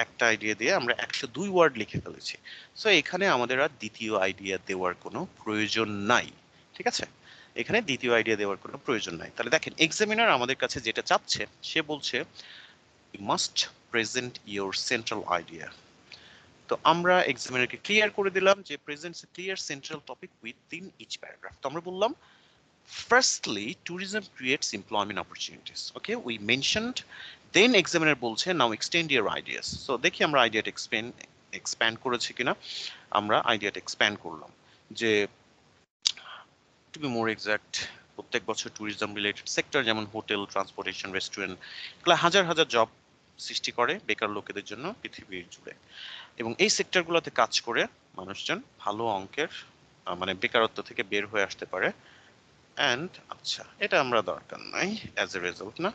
একটা আইডিয়া দিয়ে আমরা 102 ওয়ার্ড লিখে ফেলেছি. সো এখানে আমাদের আর দ্বিতীয় আইডিয়া দেওয়ার কোনো প্রয়োজন নাই. ঠিক আছে, এখানে দ্বিতীয় আইডিয়া দেওয়ার কোনো প্রয়োজন নাই. তাহলে দেখেন এক্সামিনার আমাদের কাছে যেটা চাচ্ছে, সে বলছে you must present your central idea. তো আমরা এক্সামিনারকে ক্লিয়ার করে দিলাম যে presents a clear central topic within each paragraph. তো আমরা বললাম firstly tourism creates employment opportunities. Okay, we mentioned, then examiner বলছে now extend your ideas. So দেখি আমরা আইডিয়াটা expand করেছি কিনা. আমরা আইডিয়াটা expand করলাম যে to be more exact প্রত্যেক বছর ট্যুরিজম রিলেটেড সেক্টর যেমন হোটেল, ট্রান্সপোর্টেশন, রেস্টুরেন্ট, এগুলো হাজার হাজার জব সৃষ্টি করে বেকার লোকেদের জন্য পৃথিবীর জুড়ে. এবং এই সেক্টরগুলোতে কাজ করে মানুষজন ভালো অঙ্কের মানে বেকারত্ব থেকে বের হয়ে আসতে পারে। অ্যান্ড আচ্ছা, এটা আমরা দরকার নাই অ্যাজ এ রেজাল্ট না।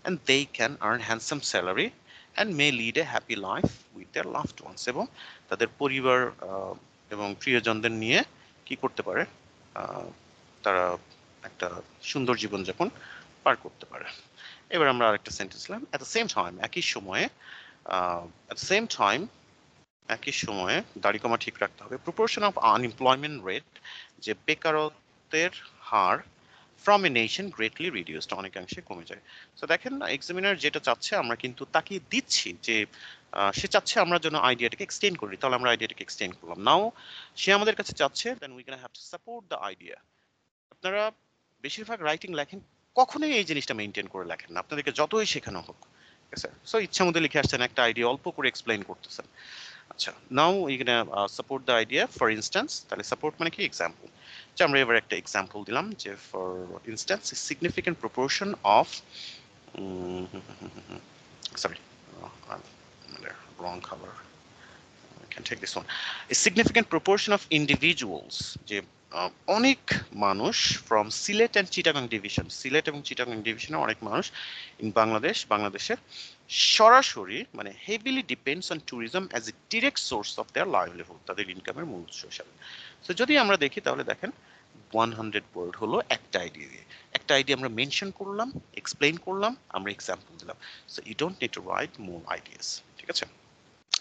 and they can earn handsome salary and may lead a happy life with their loved ones, এবং তাদের পরিবার এবং প্রিয়জনদের নিয়ে কি করতে পারে, তারা একটা সুন্দর জীবনযাপন পার করতে পারে। এবার আমরা আরেকটা সেন্টেন্স নিলাম, at the same time, একই সময়ে at the same time, একই সময়ে দাড়ি কমা ঠিক রাখতে হবে, proportion of unemployment rate, যে বেকারত্বের হার from a nation greatly reduced, অনেকাংশে কমে যায়। তো দেখেন এক্সামিনার যেটা চাচ্ছে আমরা কিন্তু তাকে দিচ্ছি যে সে চাচ্ছে আমরা যেন আইডিয়াটাকে এক্সটেন্ড করি, তাহলে আমরা আইডিয়াটাকে এক্সটেন্ড করলাম। নাও সে আমাদের কাছে চাচ্ছে, then we can have to support the idea. আপনারা বেশিরভাগ রাইটিং লেখেন কখনোই এই জিনিসটা মেনটেন করে লেখেন না, আপনাদেরকে যতই শেখানো হোক, ঠিক আছে? সো ইচ্ছা মতো লিখে আসছেন, একটা আইডিয়া অল্প করে এক্সপ্লেইন করতেছেন। আচ্ছা, now you can support the idea, for instance, তাহলে সাপোর্ট মানে কি? এক্সাম্পল। যে আমরা এবার একটা এক্সাম্পল দিলাম যে for instance significant proportion of sorry, I'm wrong color, I can take this one. A significant proportion of individuals, যে অনেক মানুষ from Sylhet and Chittagong division, Sylhet এবং চিটাগাং ডিভিশনে অনেক মানুষ ইন বাংলাদেশের সরাসরি মানে heavily depends on tourism as a direct source of their livelihood, তাদের ইনকামের মূল উৎস হিসাবে। তো যদি আমরা দেখি তাহলে দেখেন 100 ওয়ার্ড হলো একটা আইডিয়া দিয়ে, একটা আইডিয়া আমরা মেনশন করলাম, এক্সপ্লেইন করলাম, আমরা এক্সাম্পল দিলাম। So you don't need to write more ideas, ঠিক আছে?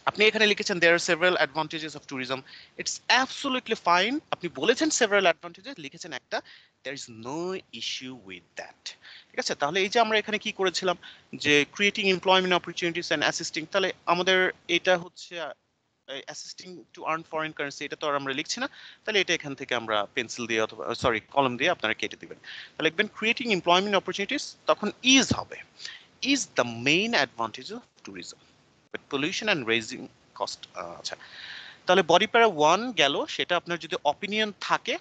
আপনি এখানে লিখেছেন there are several advantages of tourism, it's absolutely fine, আপনি বলেছেন several advantages, লিখেছেন একটা, there is no issue with that, ঠিক আছে? তাহলে এই যে আমরা এখানে কি করেছিলাম যে creating employment opportunities and assisting, তাহলে আমাদের এটা হচ্ছে assisting to earn foreign currency, এটা তো আর আমরা লিখছি না, তাহলে এটা এখান থেকে আমরা পেন্সিল দিয়ে অথবা সরি কলম দিয়ে আপনারা কেটে দিবেন। তাহলে লিখবেন ক্রিয়েটিং এমপ্লয়মেন্ট অপরচুনিটিস, তখন ইজ হবে, is the main advantage of tourism, but pollution and raising cost. আচ্ছা, তাহলে বডি প্যারা 1 গেল, সেটা আপনার যদি অপিনিয়ন থাকে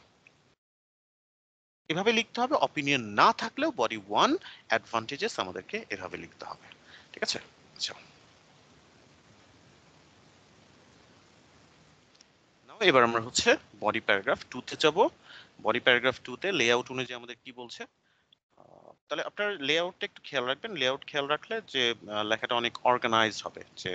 এভাবে লিখতে হবে, অপিনিয়ন না থাকলেও বডি 1 অ্যাডভান্টেজেস আমাদেরকে এভাবে লিখতে হবে, ঠিক আছে? আচ্ছা, এবার আমরা হচ্ছে বডি প্যারাগ্রাফ 2 তে যাব। বডি প্যারাগ্রাফ 2 তে লেআউট অনুযায়ী আমাদের কি বলছে, তাহলে আপনার লেআউটটা একটু খেয়াল রাখবেন। লেআউট খেয়াল রাখলে যে লেখাটা অনেক অর্গানাইজড হবে। যে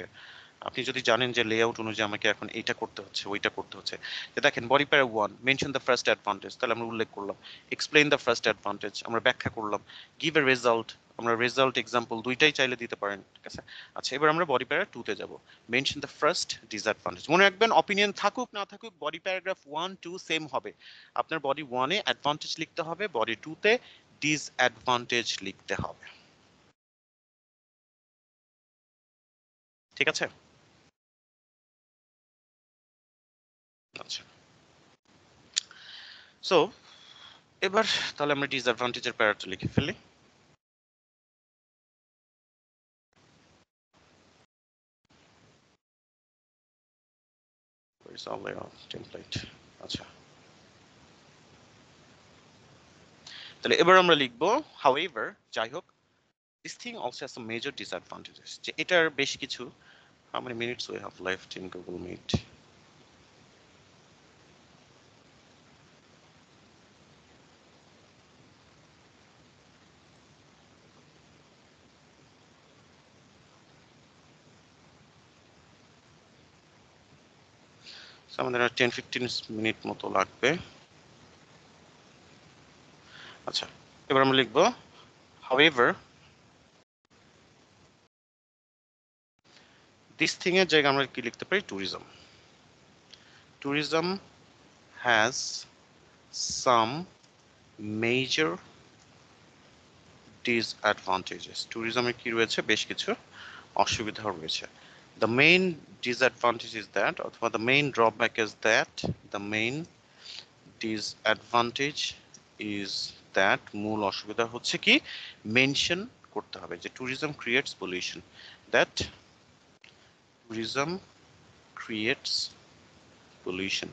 আপনি যদি জানেন যে লেআউট অনুযায়ী আমাকে এখন এইটা করতে হচ্ছে, ওইটা করতে হচ্ছে। যে দেখেন body para 1 mention the first advantage, তাহলে আমরা উল্লেখ করলাম। এক্সপ্লেইন দ্য ফার্স্ট অ্যাডভান্টেজ, আমরা ব্যাখ্যা করলাম। গিভ এ রেজাল্ট, আমরা রেজাল্ট এক্সাম্পল দুইটাই চাইলে দিতে পারেন, ঠিক আছে? আচ্ছা, এবার আমরা বডি প্যারা 2 তে যাব। মেনশন দ্য ফার্স্ট ডিসঅ্যাডভান্টেজ, মনে রাখবেন অপিনিয়ন থাকুক না থাকুক বডি প্যারাগ্রাফ 1 2 সেম হবে। আপনার বডি 1 এ অ্যাডভান্টেজ লিখতে হবে, বডি 2 তে ডিসঅ্যাডভান্টেজ লিখতে হবে, ঠিক আছে? আচ্ছা, সো এবার তাহলে আমরা ডিসঅ্যাডভান্টেজের প্যারাটা লিখে ফেলি। It's all layout template, আচ্ছা, তাহলে এবার আমরা লিখবো however, যাই হোক, this thing also has some major disadvantages, যে এটার বেশ কিছু, how many minutes we have left in Google Meet? So আমাদের 10-15 মিনিট মতো লাগবে। আচ্ছা, এবার আমরা লিখবো however, this thing এর জায়গায় আমরা কি লিখতে পারি? tourism. Tourism has some major disadvantages. ট্যুরিজমের কি রয়েছে? বেশ কিছু অসুবিধা রয়েছে। The main disadvantage is that, অথবা the main drawback is that, the main disadvantage is that, মূল অসুবিধা হচ্ছে কি মেনশন করতে হবে যে tourism creates pollution, that tourism creates pollution।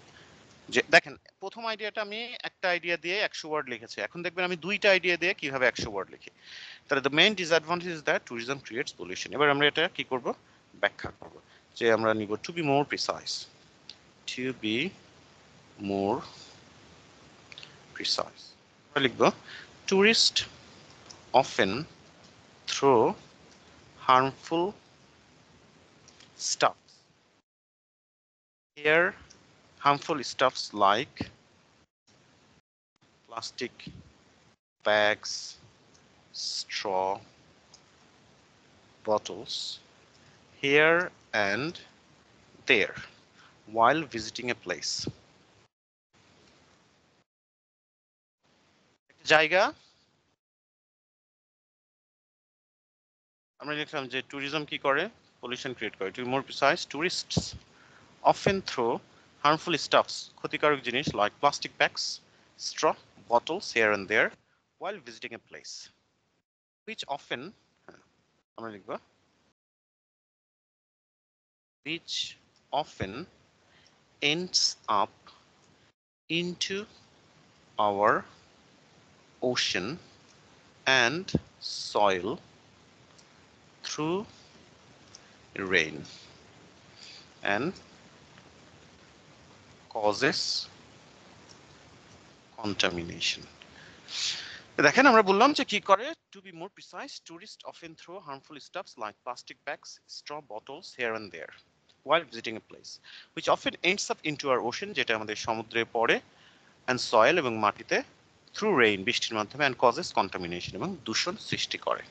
যে দেখেন প্রথম আইডিয়াটা আমি একটা আইডিয়া দিয়ে 100 ওয়ার্ড লিখেছি, এখন দেখবেন আমি দুইটা আইডিয়া দিয়ে কিভাবে 100 ওয়ার্ড লিখি। তাহলে the main disadvantage is that tourism creates pollution, এবার আমরা এটা কি করব? ব্যাখ্যা করব যে আমরা নিব to be more precise, to be more precise আমরা লিখব tourist often throw harmful stuffs. Here harmful stuffs like plastic bags, straw, bottles, here and there while visiting a place. জায়গা আমরা লিখলাম যে ট্যুরিজম কি করে, পলিউশন ক্রিয়েট করে। To be more precise, tourists often throw harmful stuffs, ক্ষতিকারক জিনিস like plastic bags, straw, bottles here and there while visiting a place, which often আমরা লিখব which often ends up into our ocean and soil through rain and causes contamination. দেখেন আমরা বললাম যে কি করে, to be more precise tourist often throw harmful stuffs like plastic bags, straw bottles here and there while visiting a place which often ends up into our ocean, যেটা আমাদের সমুদ্রে পড়ে, and soil এবং মাটিতে, through rain বৃষ্টির মাধ্যমে, and causes contamination এবং দূষণ সৃষ্টি করে।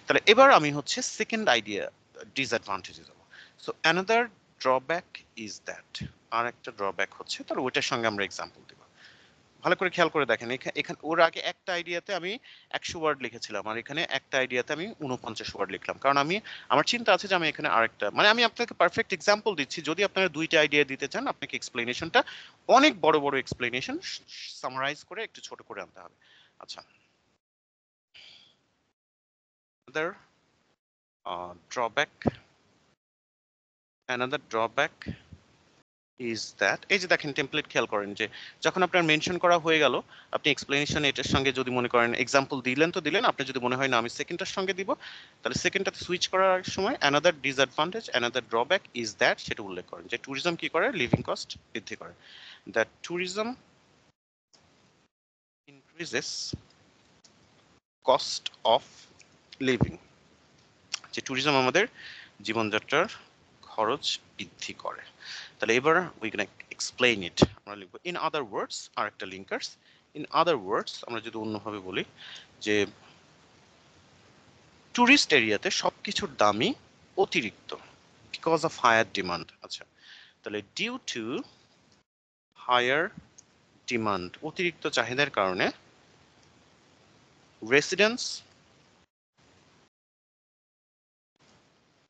তাহলে এবার আমি হচ্ছে সেকেন্ড আইডিয়া ডিসঅ্যাডভান্টেজে যাব। So another drawback is that, আর একটা ড্রব্যাক হচ্ছে, তাহলে ওইটার সঙ্গে আমরা এক্সাম্পল দিব। ভালো করে খেয়াল করে দেখেন, এখানে ওর আগে একটা আইডিয়াতে আমি 100 ওয়ার্ড লিখেছিলাম, আর এখানে একটা আইডিয়াতে আমি 49 ওয়ার্ড লিখলাম, কারণ আমার চিন্তা আছে যে আমি এখানে আরেকটা, মানে আমি আপনাকে পারফেক্ট এক্সাম্পল দিচ্ছি। যদি আপনারা দুইটা আইডিয়া দিতে চান, আপনাকে এক্সপ্লেনেশনটা অনেক বড় বড় এক্সপ্লেনেশন সামারাইজ করে একটু ছোট করে আনতে হবে। আচ্ছা, another drawback is that, এই যে দেখেন টেমপ্লেট খেয়াল করেন যে যখন আপনার মেনশন করা হয়ে গেল, আপনি এক্সপ্লেনেশন এটার সঙ্গে যদি মনে করেন এক্সাম্পল দিলেন তো দিলেন, আপনি যদি মনে হয় না আমি সেকেন্ডটার সঙ্গে দিব, তাহলে সেকেন্ডটাতে সুইচ করার সময় another disadvantage, another drawback is that, সেটা উল্লেখ করেন যে ট্যুরিজম কি করে, লিভিং কস্ট বৃদ্ধি করে। That tourism increases cost of living, যে ট্যুরিজম আমাদের জীবনযাত্রার খরচ বৃদ্ধি করে। তাহলে এবার উই ক্যান এক্সপ্লেইন ইট, আমরা লিখব ইন আদার ওয়ার্ডস, আর একটা লিঙ্কার্স, ইন আদার ওয়ার্ডস আমরা যদি অন্যভাবে বলি যে টুরিস্ট এরিয়াতে সবকিছুর দামই অতিরিক্ত, বিকজ অফ হায়ার ডিমান্ড। আচ্ছা, তাহলে ডিউ টু হায়ার ডিমান্ড, অতিরিক্ত চাহিদার কারণে, residents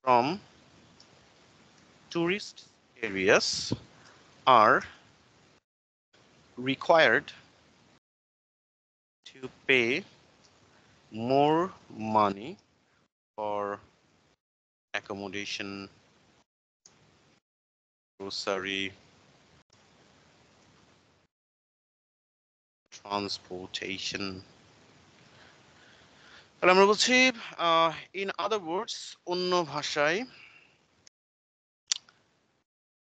from tourist areas are required to pay more money for accommodation, grocery, transportation. তাহলে আমরা বলছি in other words, অন্য ভাষায়,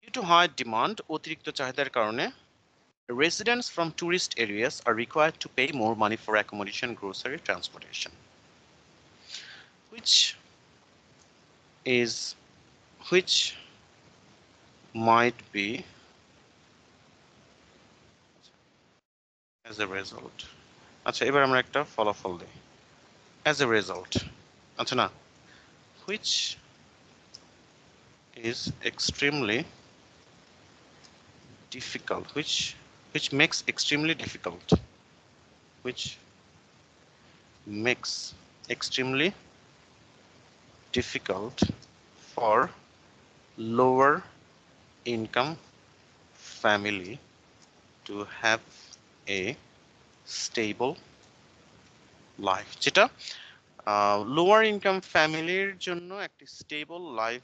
due to high demand, অতিরিক্ত চাহিদার কারণে, residents from tourist areas are required to pay more money for accommodation, grocery, transportation, which might be as a result. আচ্ছা, এবার আমরা একটা ফলাফল দিই, as a result, আচ্ছা না, which is extremely difficult, which makes extremely difficult, which makes extremely difficult for lower income family to have a stable life, যেটা lower income ফ্যামিলির জন্য একটি স্টেবল লাইফ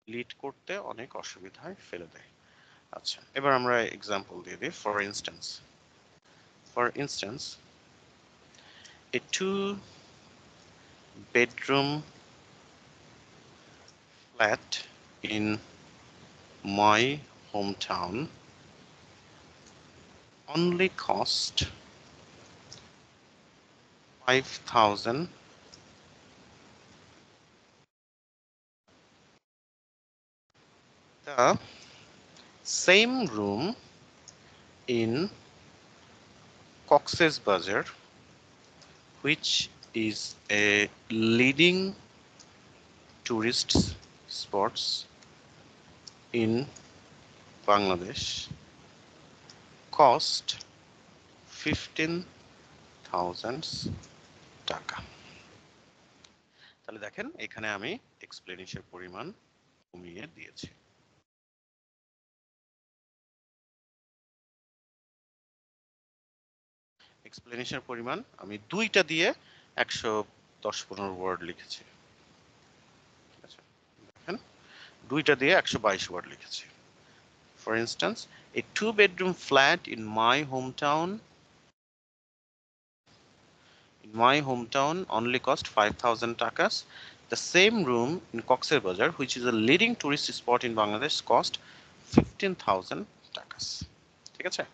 লিড করতে অনেক অসুবিধায় ফেলে দেয়। আচ্ছা, এবার আমরা এক্সাম্পল দিয়ে দিই। For instance a bedroom flat in my hometown only cost 5,000 the same room in Cox's Bazar, which is a leading tourist spots in Bangladesh, cost 15,000 টাকা। তাহলে দেখেন এখানে আমি এক্সপ্লেনেশন পরিমাণ কমিয়ে দিয়েছি। এক্সপ্লেনেশন পরিমাণ আমি দুইটা দিয়ে 110-15 ওয়ার্ড লিখেছি। ঠিক আছে, দেখেন দুইটা দিয়ে 122 ওয়ার্ড লিখেছি। For instance, a two-bedroom flat in my hometown only cost 5,000 takas. The same room in Cox's Bazar, which is a leading tourist spot in Bangladesh, cost 15,000 takas. ঠিক আছে,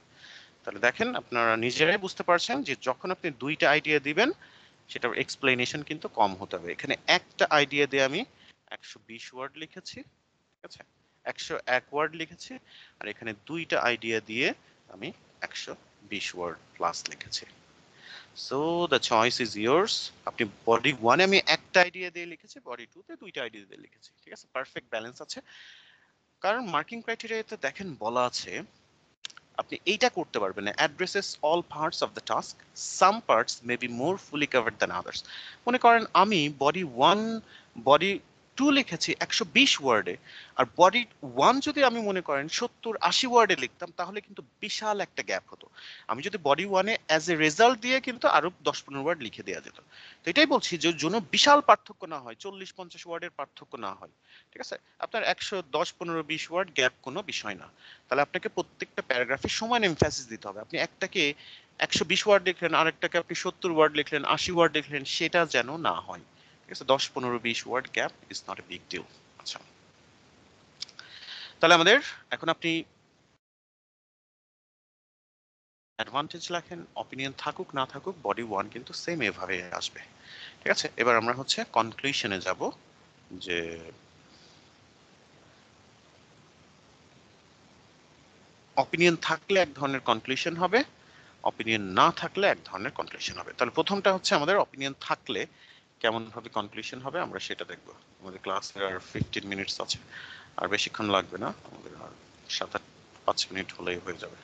তাহলে দেখেন আপনারা নিজেরাই বুঝতে পারছেন যে যখন আপনি দুইটা আইডিয়া দিবেন সেটার এক্সপ্লেনেশন কিন্তু কম হতে হবে। এখানে একটা আইডিয়া দিয়ে আমি 120 ওয়ার্ড লিখেছি, ঠিক আছে, 101 ওয়ার্ড লিখেছি, আর এখানে দুইটা আইডিয়া দিয়ে আমি 120 ওয়ার্ড প্লাস লিখেছি। So the choice is years. আপনি বডি 1 এ আমি একটা আইডিয়া দিয়ে লিখেছি, বডি 2 তে দুইটা আইডিয়া দিয়ে লিখেছি। ঠিক আছে, পারফেক্ট ব্যালেন্স আছে। কারণ মার্কিং ক্রাইটেরিয়াতে দেখেন বলা আছে আপনি এইটা করতে পারবেন না, addresses all parts of the task, some parts may be more fully covered than others. মনে করেন আমি বডি 1 বডি 2 লিখেছি 120 ওয়ার্ডে, আর বডি 1 যদি আমি মনে করেন 70-80 ওয়ার্ডে লিখতাম তাহলে কিন্তু বিশাল একটা গ্যাপ হতো। আমি যদি body 1 a as a result দিয়ে কিন্তু আরো 10-15 ওয়ার্ড লিখে দেওয়া যেত। তো এটাই বলছি যে জন্য বিশাল পার্থক্য না হয়, 40-50 ওয়ার্ডের পার্থক্য না হয়, ঠিক আছে, আপনার 110-15-20 ওয়ার্ড গ্যাপ কোনো বিষয় না। তাহলে আপনাকে প্রত্যেকটা প্যারাগ্রাফে সমান এমফাসিস দিতে হবে। আপনি একটাকে 120 ওয়ার্ড লিখলেন, আরেকটাকে আপনি 70 ওয়ার্ড লিখলেন, 80 ওয়ার্ড লিখলেন, সেটা যেন না হয়। ঠিক আছে, 10-15-20 word gap is not a big deal. আচ্ছা, তাহলে আমাদের এখন আপনি অ্যাডভান্টেজ লেখেন, অপিনিয়ন থাকুক না থাকুক বডি 1 কিন্তু সেম এভাবে আসবে। ঠিক আছে, এবার আমরা হচ্ছে কনক্লুশনে যাব যে অপিনিয়ন থাকলে এক ধরনের কনক্লুশন হবে, অপিনিয়ন না থাকলে এক ধরনের কনক্লুশন হবে। তাহলে প্রথমটা হচ্ছে আমাদের অপিনিয়ন থাকলে কেমন ভাবে কনক্লুশন হবে আমরা সেটা দেখব। আমাদের ক্লাসের আর 15 মিনিটস আছে, আর বেশিক্ষণ লাগবে না, আমাদের আর 7-8-5 মিনিট হলেই হয়ে যাবে।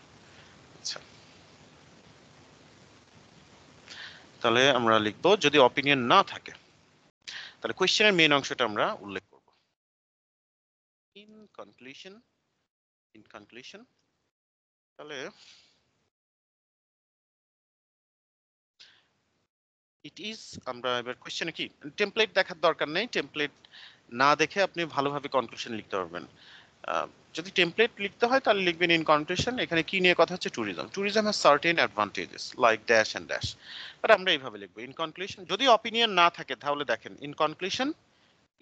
আচ্ছা, তাহলে আমরা লিখব যদি অপিনিয়ন না থাকে, তাহলে কোয়েশ্চেনের মেইন অংশটা আমরা উল্লেখ করব। ইন কনক্লুশন তাহলে ইট ইজ, আমরা এবার কোয়েশ্চেনে কি টেমপ্লেট দেখার দরকার নেই, টেমপ্লেট না দেখে আপনি ভালোভাবে কনক্লুশন লিখতে পারবেন। যদি টেমপ্লেট লিখতে হয় তাহলে লিখবেন ইন কনক্লুশন। এখানে কি নিয়ে কথা হচ্ছে? Tourism has certain advantages like dash and dash, but আমরা এইভাবে লিখবো ইন কনক্লুশন। যদি অপিনিয়ন না থাকে তাহলে দেখেন in conclusion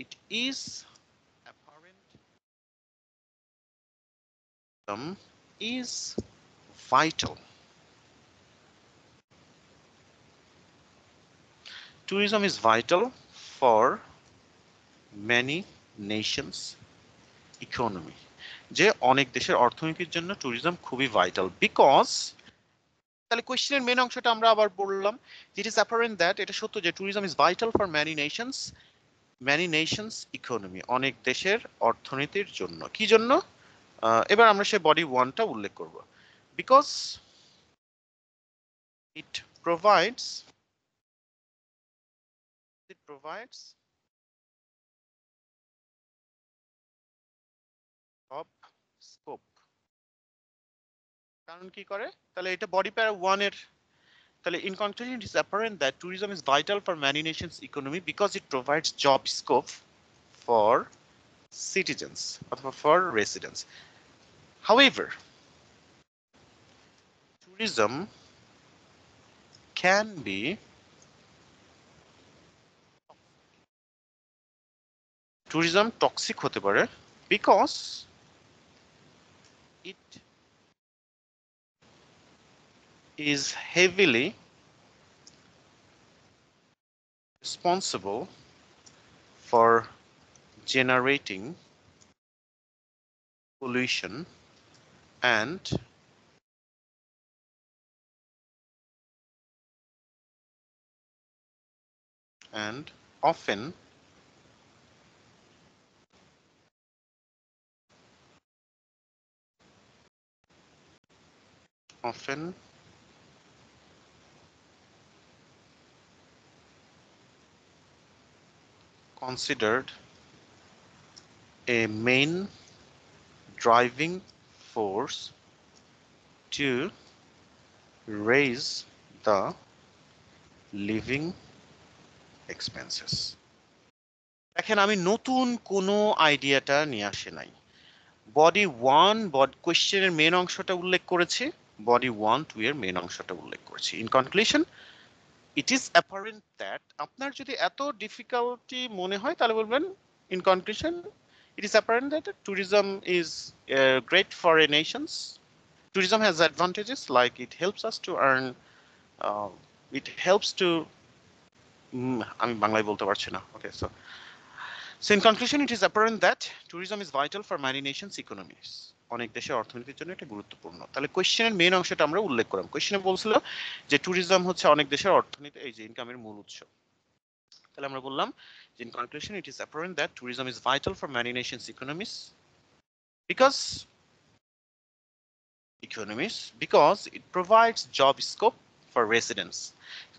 it is apparent is vital, tourism is vital for many nations economy, যে অনেক দেশের অর্থনীতির জন্য ট্যুরিজম খুবই ভাইটাল। বিকজ তাহলে কোয়েশ্চেনের মেন অংশটা আমরা আবার বললাম, ইট ইজ অ্যাপারেন্ট দ্যাট, এটা সত্য যে tourism is vital for many nations economy, অনেক দেশের অর্থনীতির জন্য। কি জন্য? এবার আমরা সে বডি 1টা উল্লেখ করব। Because it provides of scope. কারণ কি করে? তাহলে এটা বডি প্যারা 1 এর, তাহলে in conclusion it is apparent that tourism is vital for many nations economy because it provides job scope for citizens or for residents. However, tourism can be tourism toxic হতে পারে because it is heavily responsible for generating pollution and often considered a main driving force to raise the living expenses. দেখেন আমি নতুন কোনো আইডিয়াটা নিয়ে আসি নাই। বডি 1 কোয়েশ্চেনের মেন অংশটা উল্লেখ করেছি, বডি 1 2 এর মেন অংশটা উল্লেখ করেছি। In conclusion it is apparent that আপনার যদি এত ডিফিকাল্টি মনে হয় তাহলে বলবেন in conclusion it is apparent that tourism is great for a nations. Tourism has advantages like it helps us to earn it helps to আমি বাংলায় বলতে পারছি না। Okay, so in conclusion it is apparent that tourism is vital for many nations economies. অনেক দেশের অর্থনীতির জন্য এটা গুরুত্বপূর্ণ। তাহলে কোশ্চেনের মেন অংশটা আমরা উল্লেখ করলাম। কোশ্চেনে বলছিল যে ট্যুরিজম হচ্ছে অনেক দেশের অর্থনীতি এই যে ইনকামের মূল উৎস। তাহলে আমরা বললাম যে in conclusion it is apparent that tourism is vital for many nations economies because it provides job scope for residents.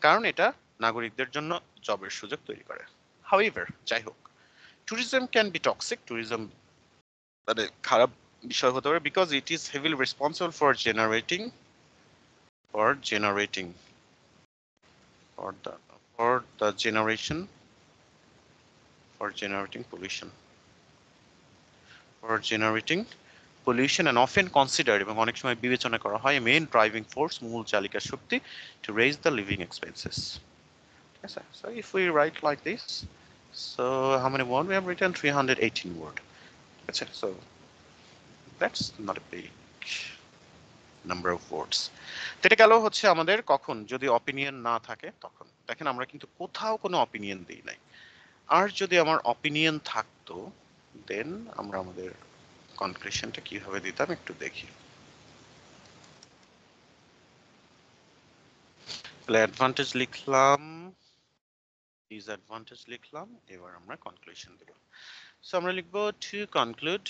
কারণ এটা নাগরিকদের জন্য জবের সুযোগ তৈরি করে। However, যাই হোক, tourism can be toxic. Tourism মানে খারাপ বিষয় হতে পারে because it is heavily responsible for generating pollution and often considered এবং অনেক সময় বিবেচনা করা হয় মেইন ড্রাইভিং ফোর্স মূল চালিকা শক্তি to raise the living expenses. Yes, sir. So if we write like this, so how many words we have written? 318 words. That's it. So that's not a big number of words. এটা গেল হচ্ছে আমাদের কখন যদি opinion না থাকে তখন। দেখেন আমরা কিন্তু কোথাও কোনো অপিনিয়ন দিই নাই। আর যদি আমার অপিনিয়ন থাকতো দেন আমরা আমাদের কনক্লুশনটা কিভাবে দিতাম একটু দেখি। তাহলে অ্যাডভান্টেজ লিখলাম, ডিসঅ্যাডভান্টেজ লিখলাম, এবার আমরা কনক্লুশন দেব। সো আমরা লিখব টু কনক্লুড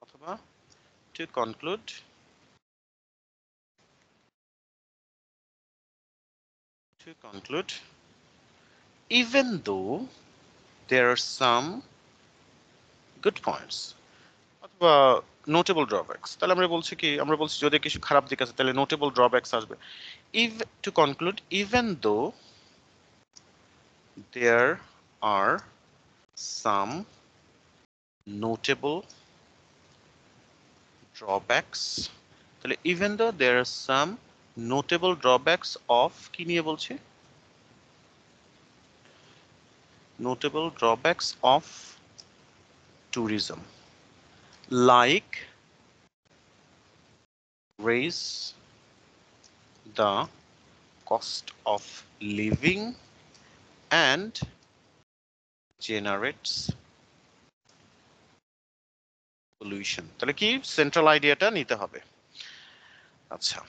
অথবা to conclude even though there are some good points অথবা নোটেবল ড্রব্যাকস। তাহলে আমরা বলছি কি, আমরা বলছি যদি কিছু খারাপ দিক আছে তাহলে নোটেবল ড্রব্যাকস আসবে। To conclude, even though there are some notable drawbacks, তাহলে even though there are some notable drawbacks of কি নিয়ে বলছি, notable drawbacks of tourism like raise the cost of living and generates pollution. তাহলে কি central আইডিয়াটা নিতে হবে। আচ্ছা,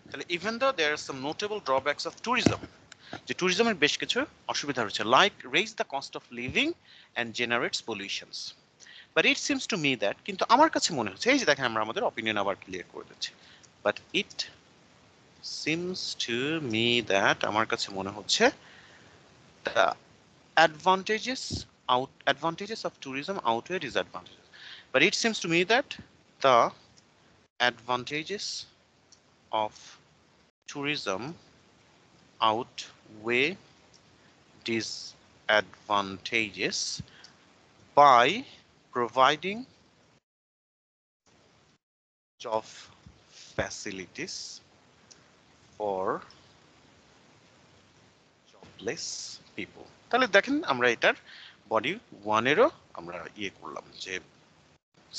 তাহলে even though there are some notable drawbacks of tourism, যে ট্যুরিজমের বেশ কিছু অসুবিধা রয়েছে like raise the cost of living and generates pollutions. But it seems to me that, কিন্তু আমার কাছে মনে হচ্ছে, এই যে দেখেন আমরা আমাদের অপিনিয়ন আবার ক্লিয়ার করে দিচ্ছি, but it seems to me that আমার কাছে মনে হচ্ছে the advantages of tourism outweigh disadvantages. But it seems to me that the advantages of tourism outweigh disadvantages by providing job facilities for jobless people. তাহলে দেখেন আমরা এটার body 1 এরও আমরা ইয়ে করলাম যে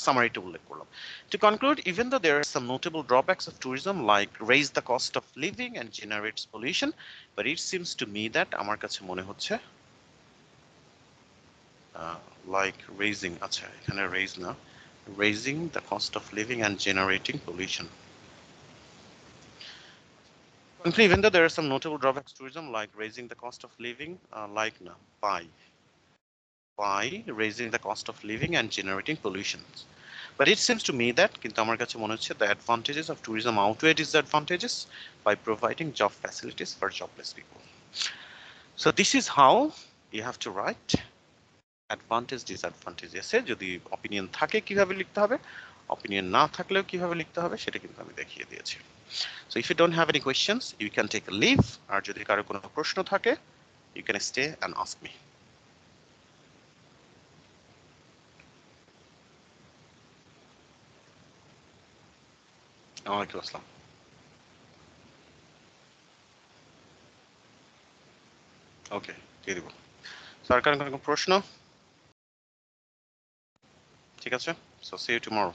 সামারিটা উল্লেখ করলাম। To conclude, even though there are some notable drawbacks of tourism like raise the cost of living and generates pollution, but it seems to me that আমার কাছে মনে হচ্ছে like raising, আচ্ছা এখানে raise না, raising the cost of living and generating pollution. Even though there are some notable drawbacks to tourism like raising the cost of living, like na, by raising the cost of living and generating pollution. But it seems to me that কিন্তু আমার কাছে মনে হচ্ছে the advantages of tourism outweigh disadvantages by providing job facilities for jobless people. So this is how you have to write advantage disadvantage essay. যদি opinion থাকে কিভাবে লিখতে হবে, opinion না থাকলেও কিভাবে লিখতে হবে সেটা কিন্তু আমি দেখিয়ে দিয়েছি। So if you don't have any questions, you can take a leave. আর যদি কারো কোনো প্রশ্ন থাকে, you can stay and ask me. ওয়ালাইকুম আসসালাম। ওকে, দিয়ে দিব। সরকার কোনো প্রশ্ন? ঠিক আছে? So see you tomorrow.